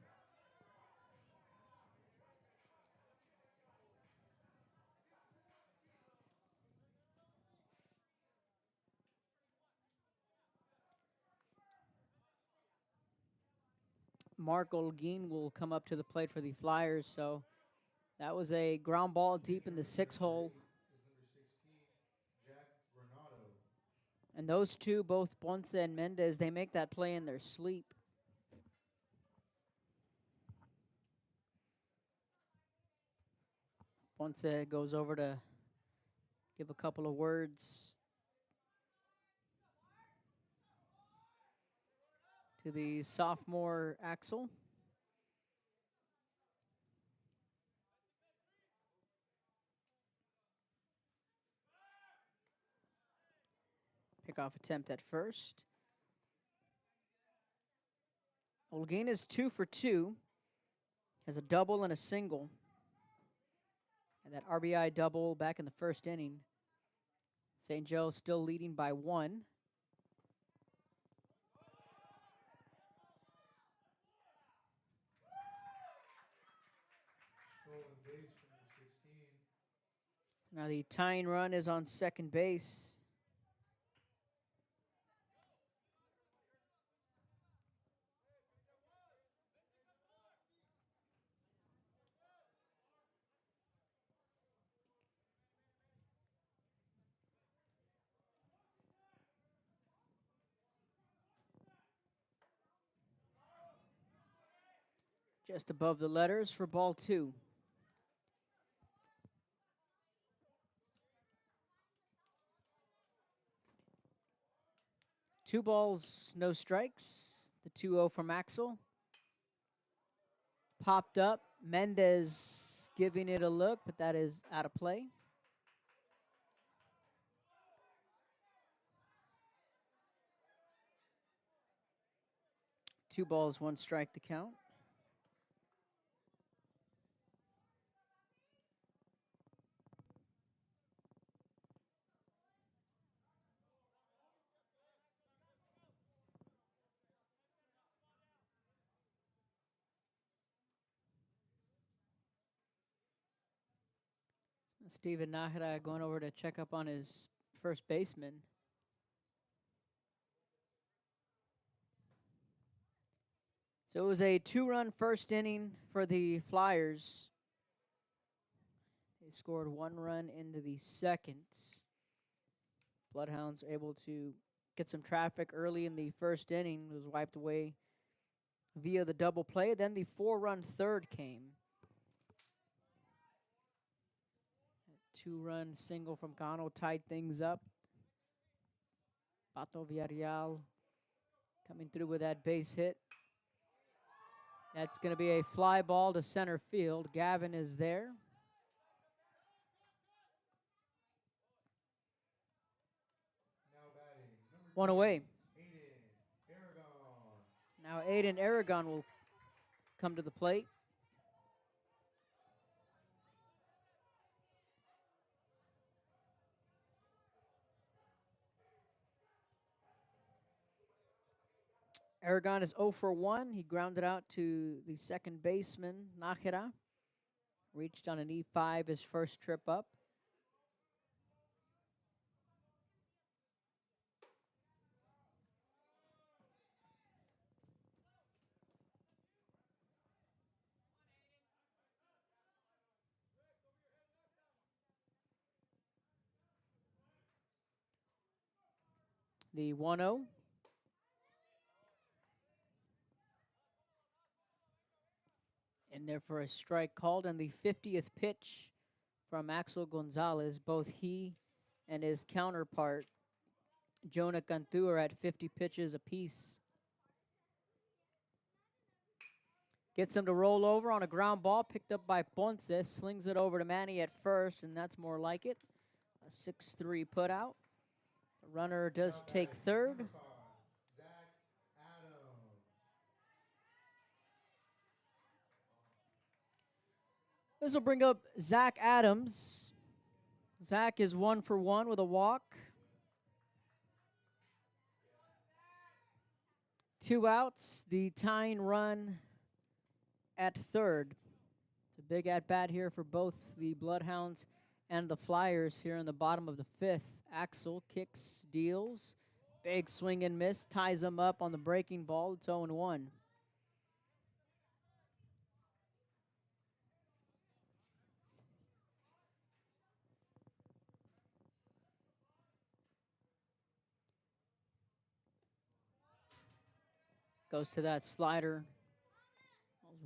Mark Olguin will come up to the plate for the Flyers, so that was a ground ball deep in the 6 hole. Is number 16, Jack Granado. And those two, both Ponce and Mendez, they make that play in their sleep. Ponce goes over to give a couple of words to the sophomore Axel. Pickoff attempt at first. Olguin is 2 for 2. Has a double and a single. And that RBI double back in the first inning. St. Joe still leading by 1. Stolen base for number 16. Now the tying run is on second base. Just above the letters for ball 2. 2 balls, no strikes. The 2-0 from Axel. Popped up. Mendez giving it a look, but that is out of play. Two balls, 1 strike to count. Steven Nahara going over to check up on his first baseman. So it was a 2-run first inning for the Flyers. They scored 1 run into the second. Bloodhounds able to get some traffic early in the first inning. It was wiped away via the double play. Then the 4-run third came. 2-run single from Cano tied things up. Pato Villarreal coming through with that base hit. That's going to be a fly ball to center field. Gavin is there. Now batting, number 1 10, away. Aiden Aragon. Now Aiden Aragon will come to the plate. Aragon is 0 for 1. He grounded out to the second baseman, Nakira. Reached on an E5 his first trip up. The 1-0. In there for a strike called, and the 50th pitch from Axel Gonzalez. Both he and his counterpart, Jonah Cantu, are at 50 pitches apiece. Gets him to roll over on a ground ball, picked up by Ponce, slings it over to Manny at first, and that's more like it. A 6-3 put out. The runner does take third. Number 5, Zach Adams. This will bring up Zach Adams. Zach is 1 for 1 with a walk. 2 outs, the tying run at third. It's a big at-bat here for both the Bloodhounds and the Flyers here in the bottom of the 5th. Axel kicks, deals. Big swing and miss, ties him up on the breaking ball. It's 0-1. Goes to that slider.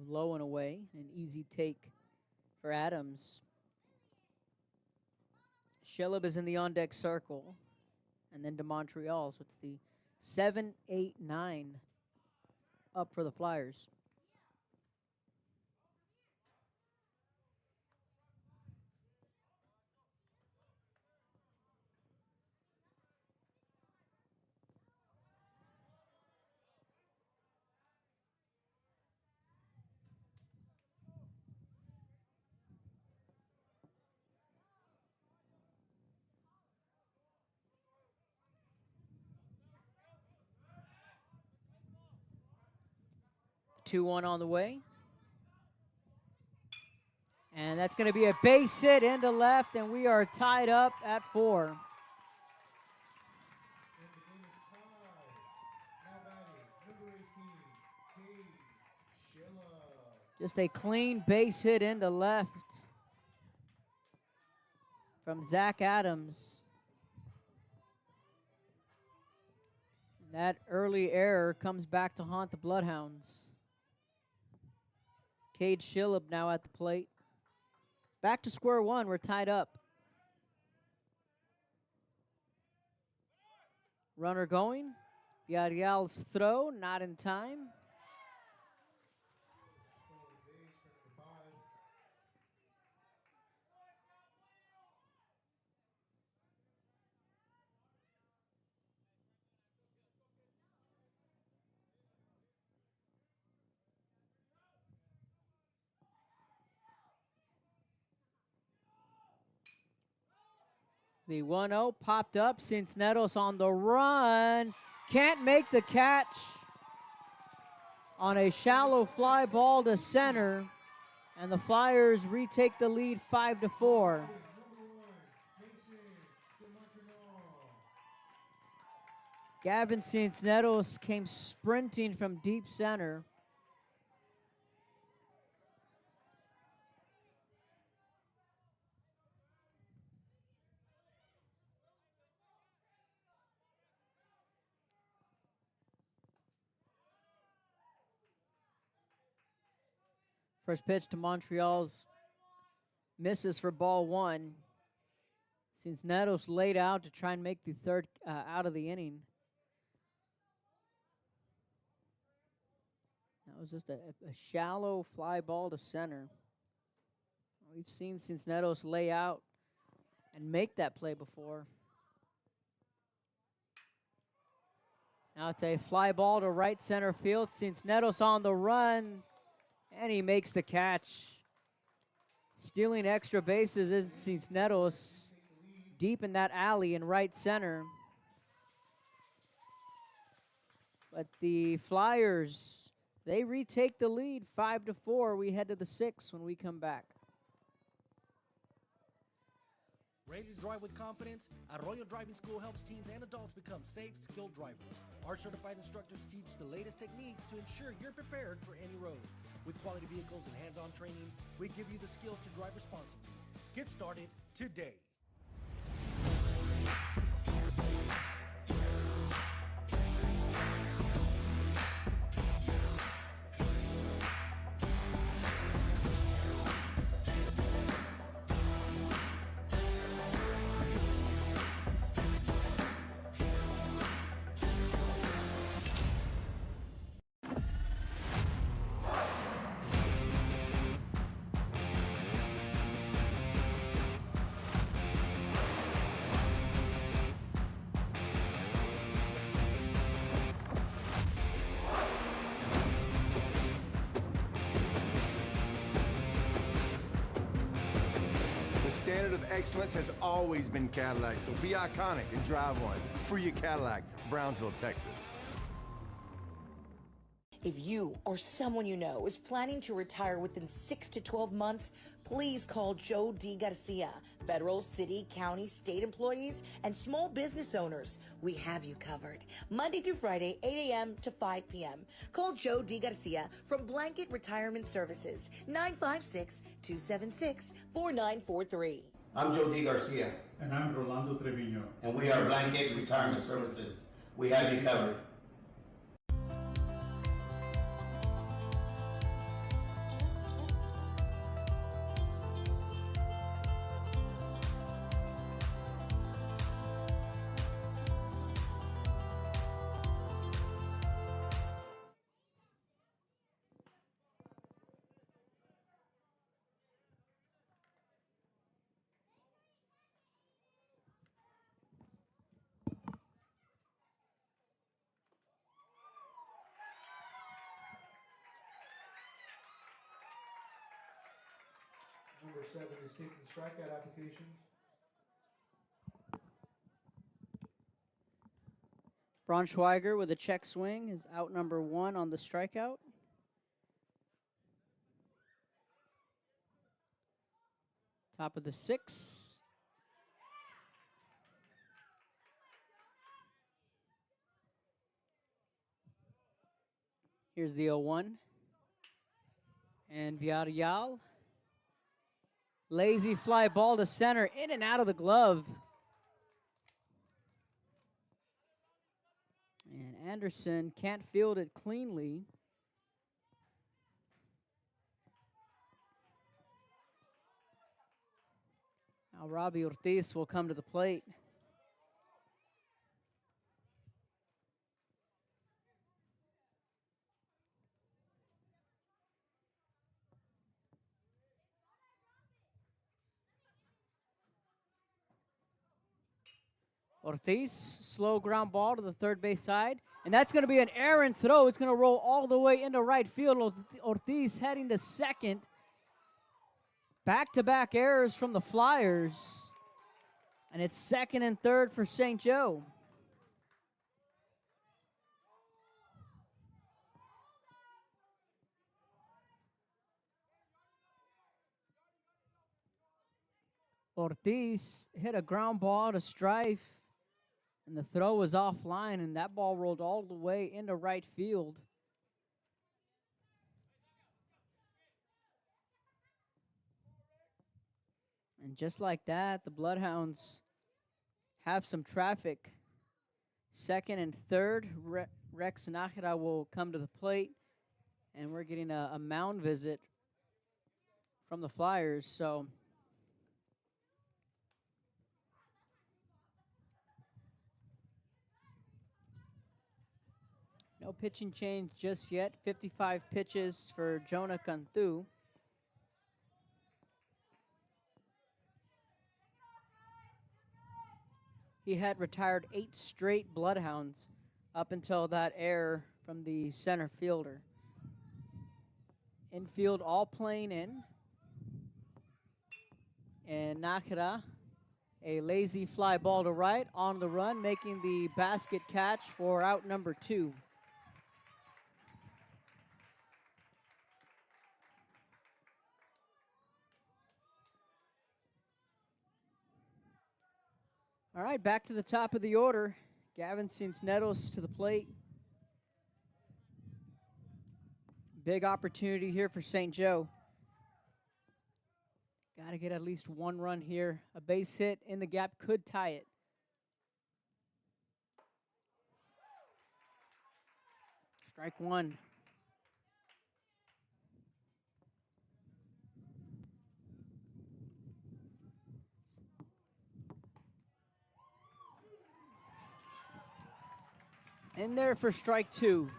Low and away. An easy take for Adams. Shillab is in the on-deck circle. And then to Montreal. So it's the 7-8-9 up for the Flyers. The 2-1 on the way. And that's going to be a base hit into left, and we are tied up at 4. And the game is tied. Now batting, number 18, Cade Schiller. Just a clean base hit into left from Zach Adams. That early error comes back to haunt the Bloodhounds. Cade Schillab now at the plate. Back to square one. We're tied up. Runner going. Villarreal's throw, not in time. The 1-0 popped up. Cisneros on the run. Can't make the catch on a shallow fly ball to center. And the Flyers retake the lead 5-4. Gavin Cisneros came sprinting from deep center. First pitch to Montreal's misses for ball one. Cisneros laid out to try and make the third out of the inning. That was just a shallow fly ball to center. We've seen Cisneros lay out and make that play before. Now it's a fly ball to right center field. Cisneros on the run, and he makes the catch. Stealing extra bases is Cisneros deep in that alley in right center. But the Flyers, they retake the lead 5-4. We head to the 6th when we come back. Ready to drive with confidence? Arroyo Driving School helps teens and adults become safe, skilled drivers. Our certified instructors teach the latest techniques to ensure you're prepared for any road. With quality vehicles and hands-on training, we give you the skills to drive responsibly. Get started today. The standard of excellence has always been Cadillac, so be iconic and drive one. Free your Cadillac, Brownsville, Texas. If you or someone you know is planning to retire within 6 to 12 months, please call Joe D. Garcia. Federal, city, county, state employees, and small business owners, we have you covered. Monday through Friday, 8 a.m. to 5 p.m. Call Joe D. Garcia from Blanket Retirement Services, 956-276-4943. I'm Joe D. Garcia, And I'm Rolando Trevino. and we are Blanket Retirement Services. We have you covered. Number 7 is taking strikeout applications. Braunschweiger with a check swing is out number 1 on the strikeout. Top of the 6th. Here's the 0-1. And Villarreal. Lazy fly ball to center, in and out of the glove. And Anderson can't field it cleanly. Now Robbie Ortiz will come to the plate. Ortiz, slow ground ball to the third base side. And that's going to be an errant throw. It's going to roll all the way into right field. Ortiz heading to second. Back-to-back errors from the Flyers. And it's second and third for St. Joe. Ortiz hit a ground ball to Strife, and the throw was offline, and that ball rolled all the way into right field. And just like that, the Bloodhounds have some traffic. Second and third, Rex Nájera will come to the plate, and we're getting a mound visit from the Flyers, so no pitching change just yet. 55 pitches for Jonah Cantu. He had retired 8 straight Bloodhounds up until that error from the center fielder. Infield all playing in. And Nájera, a lazy fly ball to right on the run, making the basket catch for out number 2. All right, back to the top of the order. Gavin Cincinnati to the plate. Big opportunity here for St. Joe. Got to get at least one run here. A base hit in the gap could tie it. Strike one. In there for strike 2.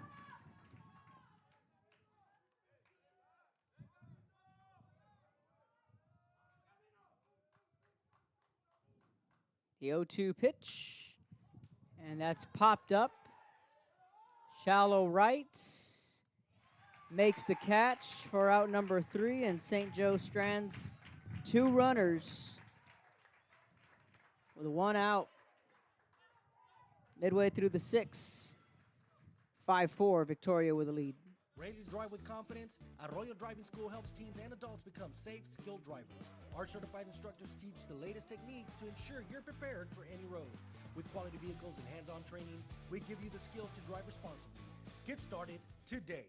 The 0-2 pitch. And that's popped up. Shallow right. Makes the catch for out number 3. And St. Joe strands 2 runners with 1 out. Midway through the 6th, 5-4, Victoria with a lead. Ready to drive with confidence? Arroyo Driving School helps teens and adults become safe, skilled drivers. Our certified instructors teach the latest techniques to ensure you're prepared for any road. With quality vehicles and hands-on training, we give you the skills to drive responsibly. Get started today.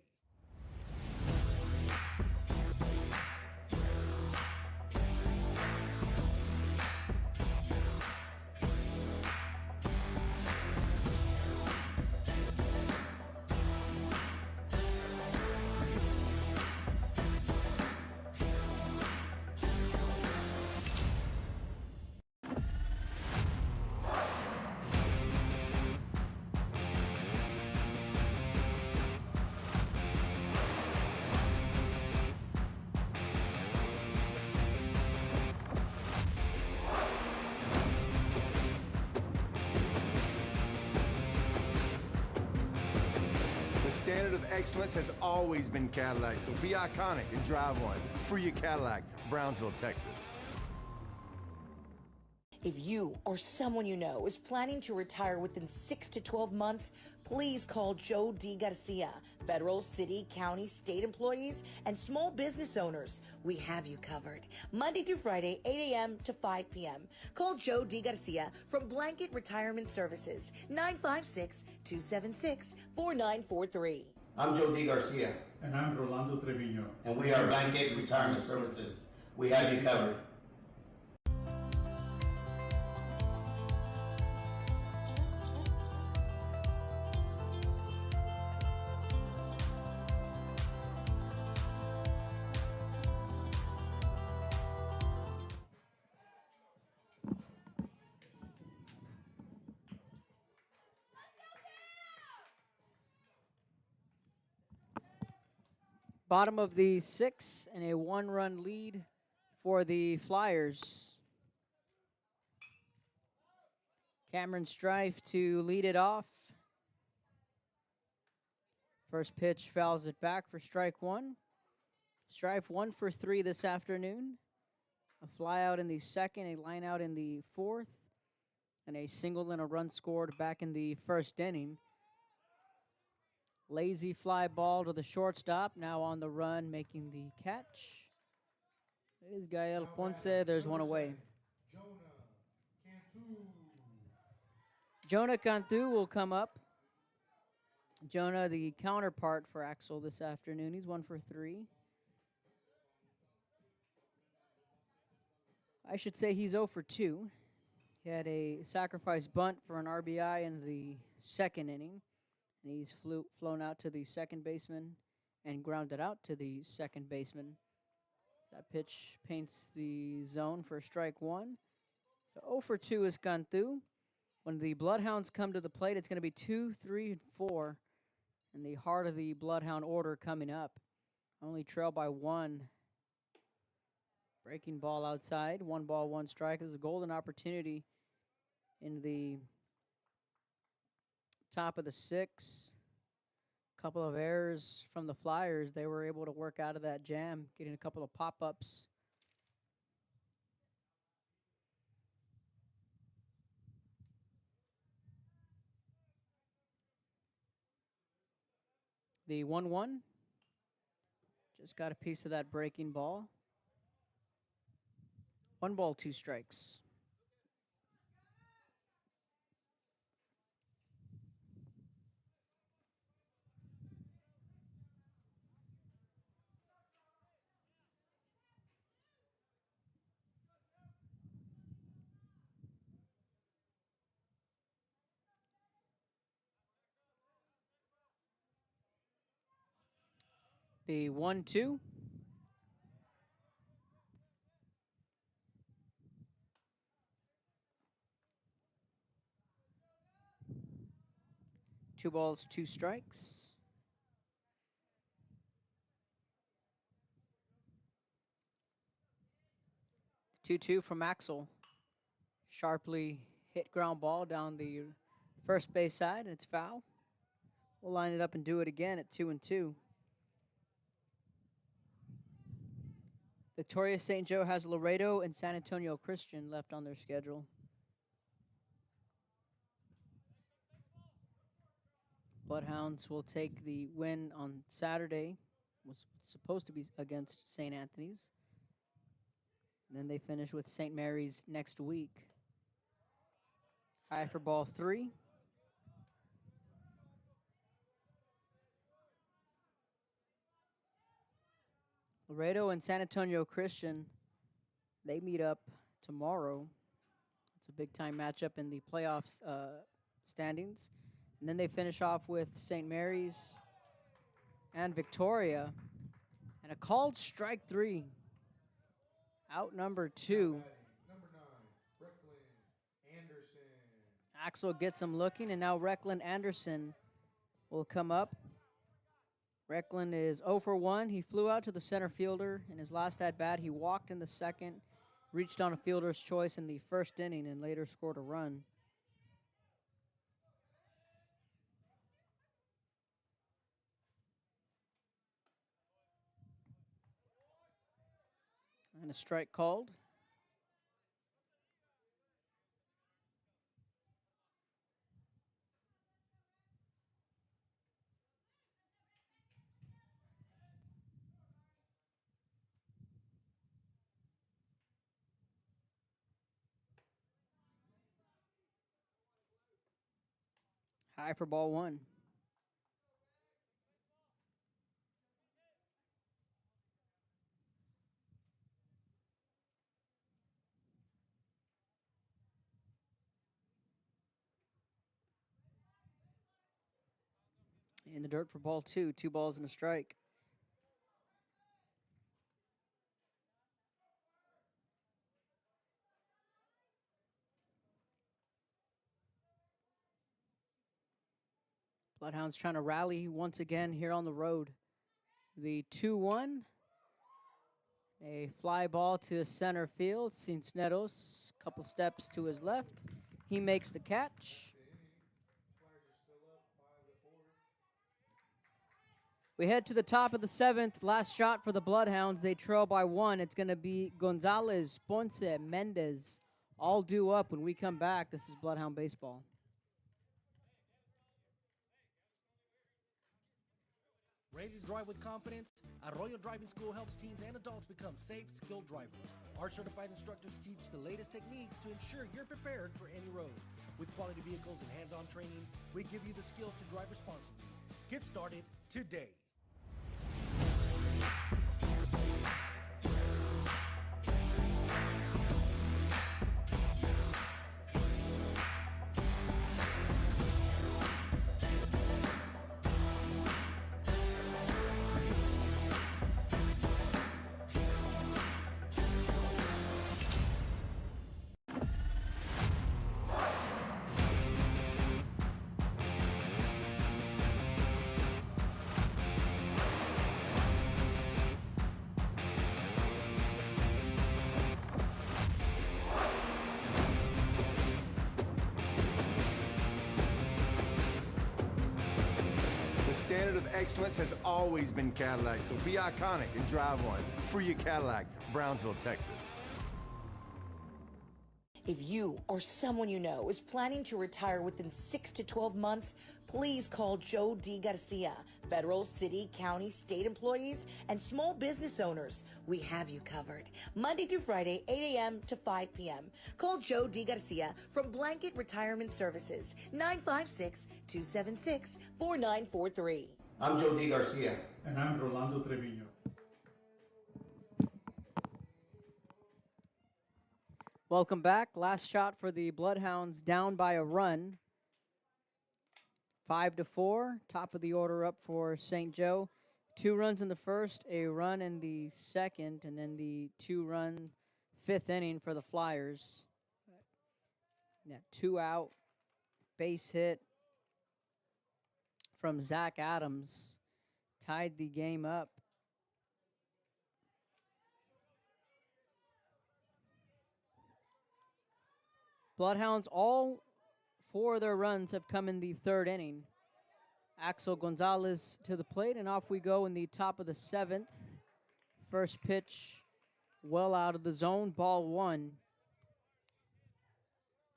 The standard of excellence has always been Cadillac, so be iconic and drive one. Free your Cadillac, Brownsville, Texas. If you or someone you know is planning to retire within 6 to 12 months, please call Joe D. Garcia. Federal, city, county, state employees, and small business owners, we have you covered. Monday through Friday, 8 a.m. to 5 p.m. Call Joe D. Garcia from Blanket Retirement Services, 956-276-4943. I'm Joe D. Garcia, And I'm Rolando Trevino. and we are Blanket Retirement Services. We have you covered. Bottom of the 6th and a 1-run lead for the Flyers. Cameron Strife to lead it off. First pitch fouls it back for strike one. Strife 1 for 3 this afternoon. A fly out in the second, a line out in the fourth, and a single and a run scored back in the first inning. Lazy fly ball to the shortstop, now on the run, making the catch. There's Gael Ponce, there's one away. Jonah Cantu will come up. Jonah, the counterpart for Axel this afternoon. He's 1 for 3. I should say he's 0 for 2. He had a sacrifice bunt for an RBI in the second inning. And he's flown out to the second baseman and grounded out to the second baseman. That pitch paints the zone for strike one. So 0 for 2 is Cantu. When the Bloodhounds come to the plate, it's going to be 2, 3, and 4. In the heart of the Bloodhound order coming up. Only trail by 1. Breaking ball outside. 1 ball, 1 strike. There's a golden opportunity in the top of the 6th. Couple of errors from the Flyers. They were able to work out of that jam, getting a couple of pop-ups. The 1-1. Just got a piece of that breaking ball. 1 ball, 2 strikes. The 1-2. Two balls, 2 strikes. The 2-2 from Axel. Sharply hit ground ball down the first base side, and it's foul. We'll line it up and do it again at 2-2. Victoria St. Joe has Laredo and San Antonio Christian left on their schedule. Bloodhounds will take the win on Saturday. Was supposed to be against St. Anthony's. And then they finish with St. Mary's next week. High for ball 3. Laredo and San Antonio Christian, they meet up tomorrow. It's a big-time matchup in the playoffs standings. And then they finish off with St. Mary's and Victoria. And a called strike 3. Out number 2. Number 9, Recklin Anderson. Axel gets him looking, and now Recklin Anderson will come up. Recklin is 0 for 1. He flew out to the center fielder in his last at-bat. He walked in the second, reached on a fielder's choice in the first inning, and later scored a run. And a strike called. High for ball 1. In the dirt for ball 2. 2 balls and a strike. Bloodhounds trying to rally once again here on the road. The 2-1. A fly ball to center field. Cincinnati's a couple steps to his left. He makes the catch. We head to the top of the 7th. Last shot for the Bloodhounds. They trail by 1. It's going to be Gonzalez, Ponce, Mendez, all due up when we come back. This is Bloodhound Baseball. Ready to drive with confidence? Arroyo Driving School helps teens and adults become safe, skilled drivers. Our certified instructors teach the latest techniques to ensure you're prepared for any road. With quality vehicles and hands-on training, we give you the skills to drive responsibly. Get started today. The standard of excellence has always been Cadillac, so be iconic and drive one. Free your Cadillac, Brownsville, Texas. If you or someone you know is planning to retire within 6 to 12 months, please call Joe D. Garcia. Federal, city, county, state employees, and small business owners, we have you covered. Monday through Friday, 8 a.m. to 5 p.m. Call Joe D. Garcia from Blanket Retirement Services, 956-276-4943. I'm Joe D. Garcia. And I'm Rolando Trevino. Welcome back. Last shot for the Bloodhounds, down by a run. 5-4. Top of the order up for St. Joe. 2 runs in the first, a run in the second, and then the 2-run 5th inning for the Flyers. Yeah, 2 out, base hit from Zach Adams. Tied the game up. Bloodhounds, all 4 of their runs have come in the 3rd inning. Axel Gonzalez to the plate, and off we go in the top of the 7th. First pitch, well out of the zone, ball 1.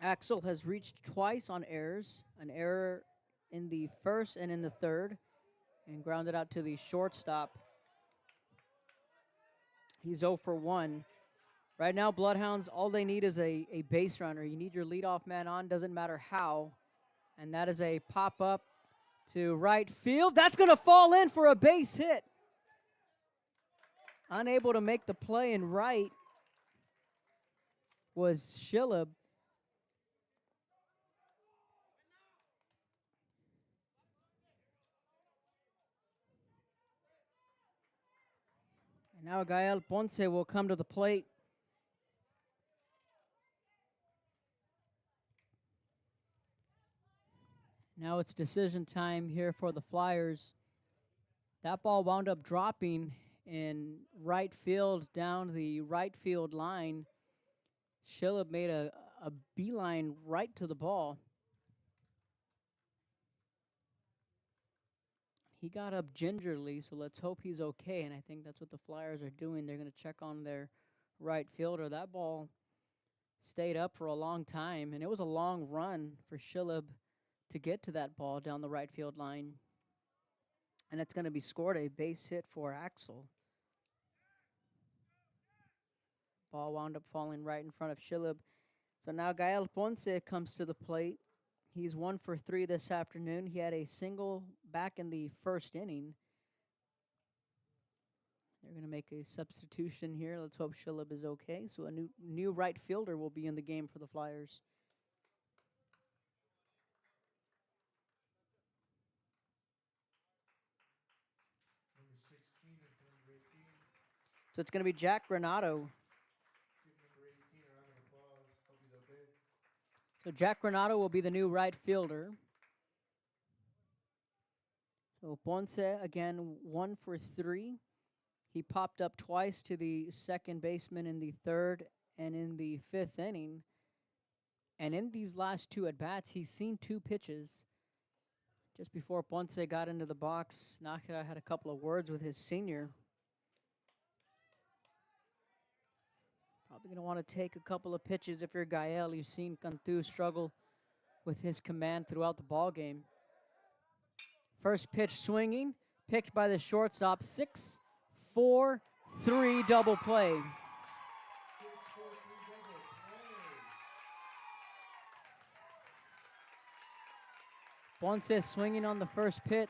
Axel has reached twice on errors, an error in the first and in the 3rd, and grounded out to the shortstop. He's 0 for 1. Right now, Bloodhounds, all they need is a base runner. You need your leadoff man on, doesn't matter how. And that is a pop-up to right field. That's going to fall in for a base hit. Unable to make the play in right was Schillab. And now Gael Ponce will come to the plate. Now it's decision time here for the Flyers. That ball wound up dropping in right field down the right field line. Schillab made a beeline right to the ball. He got up gingerly, so let's hope he's okay, and I think that's what the Flyers are doing. They're going to check on their right fielder. That ball stayed up for a long time, and it was a long run for Schillab to get to that ball down the right field line. And it's going to be scored, a base hit for Axel. Ball wound up falling right in front of Schillab. So now Gael Ponce comes to the plate. He's 1 for 3 this afternoon. He had a single back in the 1st inning. They're going to make a substitution here. Let's hope Schillab is okay. So a new right fielder will be in the game for the Flyers. So it's going to be Jack Granato. So Jack Granato will be the new right fielder. So Ponce, again, 1 for 3. He popped up twice to the second baseman in the 3rd and in the 5th inning. And in these last two at-bats, he's seen two pitches. Just before Ponce got into the box, Nakira had a couple of words with his senior. Probably going to want to take a couple of pitches if you're Gael. You've seen Cantu struggle with his command throughout the ball game. First pitch swinging, picked by the shortstop. 6-4-3 double play. Ponce swinging on the first pitch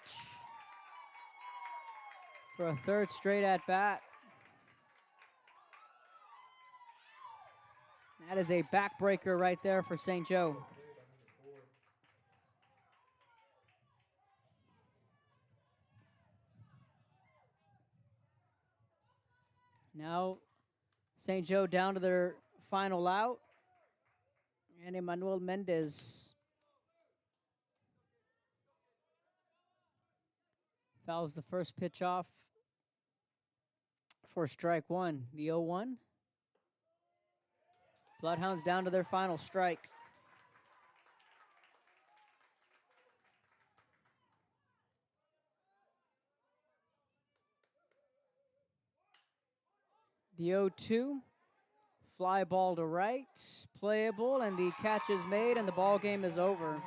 for a third straight at bat. That is a backbreaker right there for St. Joe. Now, St. Joe down to their final out. And Emmanuel Mendez fouls the first pitch off for strike one. The 0-1. Bloodhounds down to their final strike. The 0-2. Fly ball to right. Playable, and the catch is made, and the ball game is over.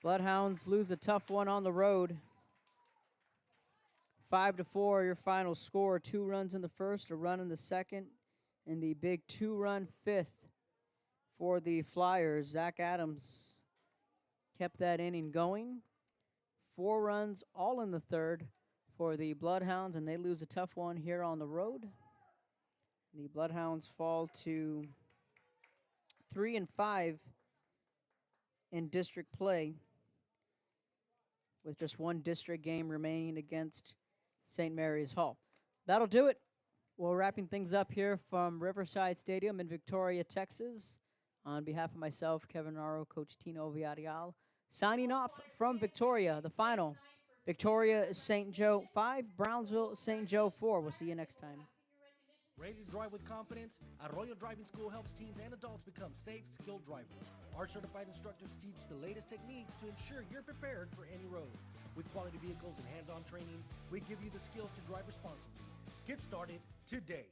Bloodhounds lose a tough one on the road. 5-4, your final score. 2 runs in the first, a run in the second, and the big 2-run fifth for the Flyers. Zach Adams kept that inning going. 4 runs, all in the third for the Bloodhounds, and they lose a tough one here on the road. The Bloodhounds fall to 3-5 in district play, with just one district game remaining against St. Mary's Hall. That'll do it. We're wrapping things up here from Riverside Stadium in Victoria, Texas. On behalf of myself, Kevin Naro, Coach Tino Villarreal, signing off from Victoria, the final. Victoria St. Joe 5, Brownsville St. Joe 4. We'll see you next time. Ready to drive with confidence? Arroyo Driving School helps teens and adults become safe, skilled drivers. Our certified instructors teach the latest techniques to ensure you're prepared for any road. With quality vehicles and hands-on training, we give you the skills to drive responsibly. Get started today.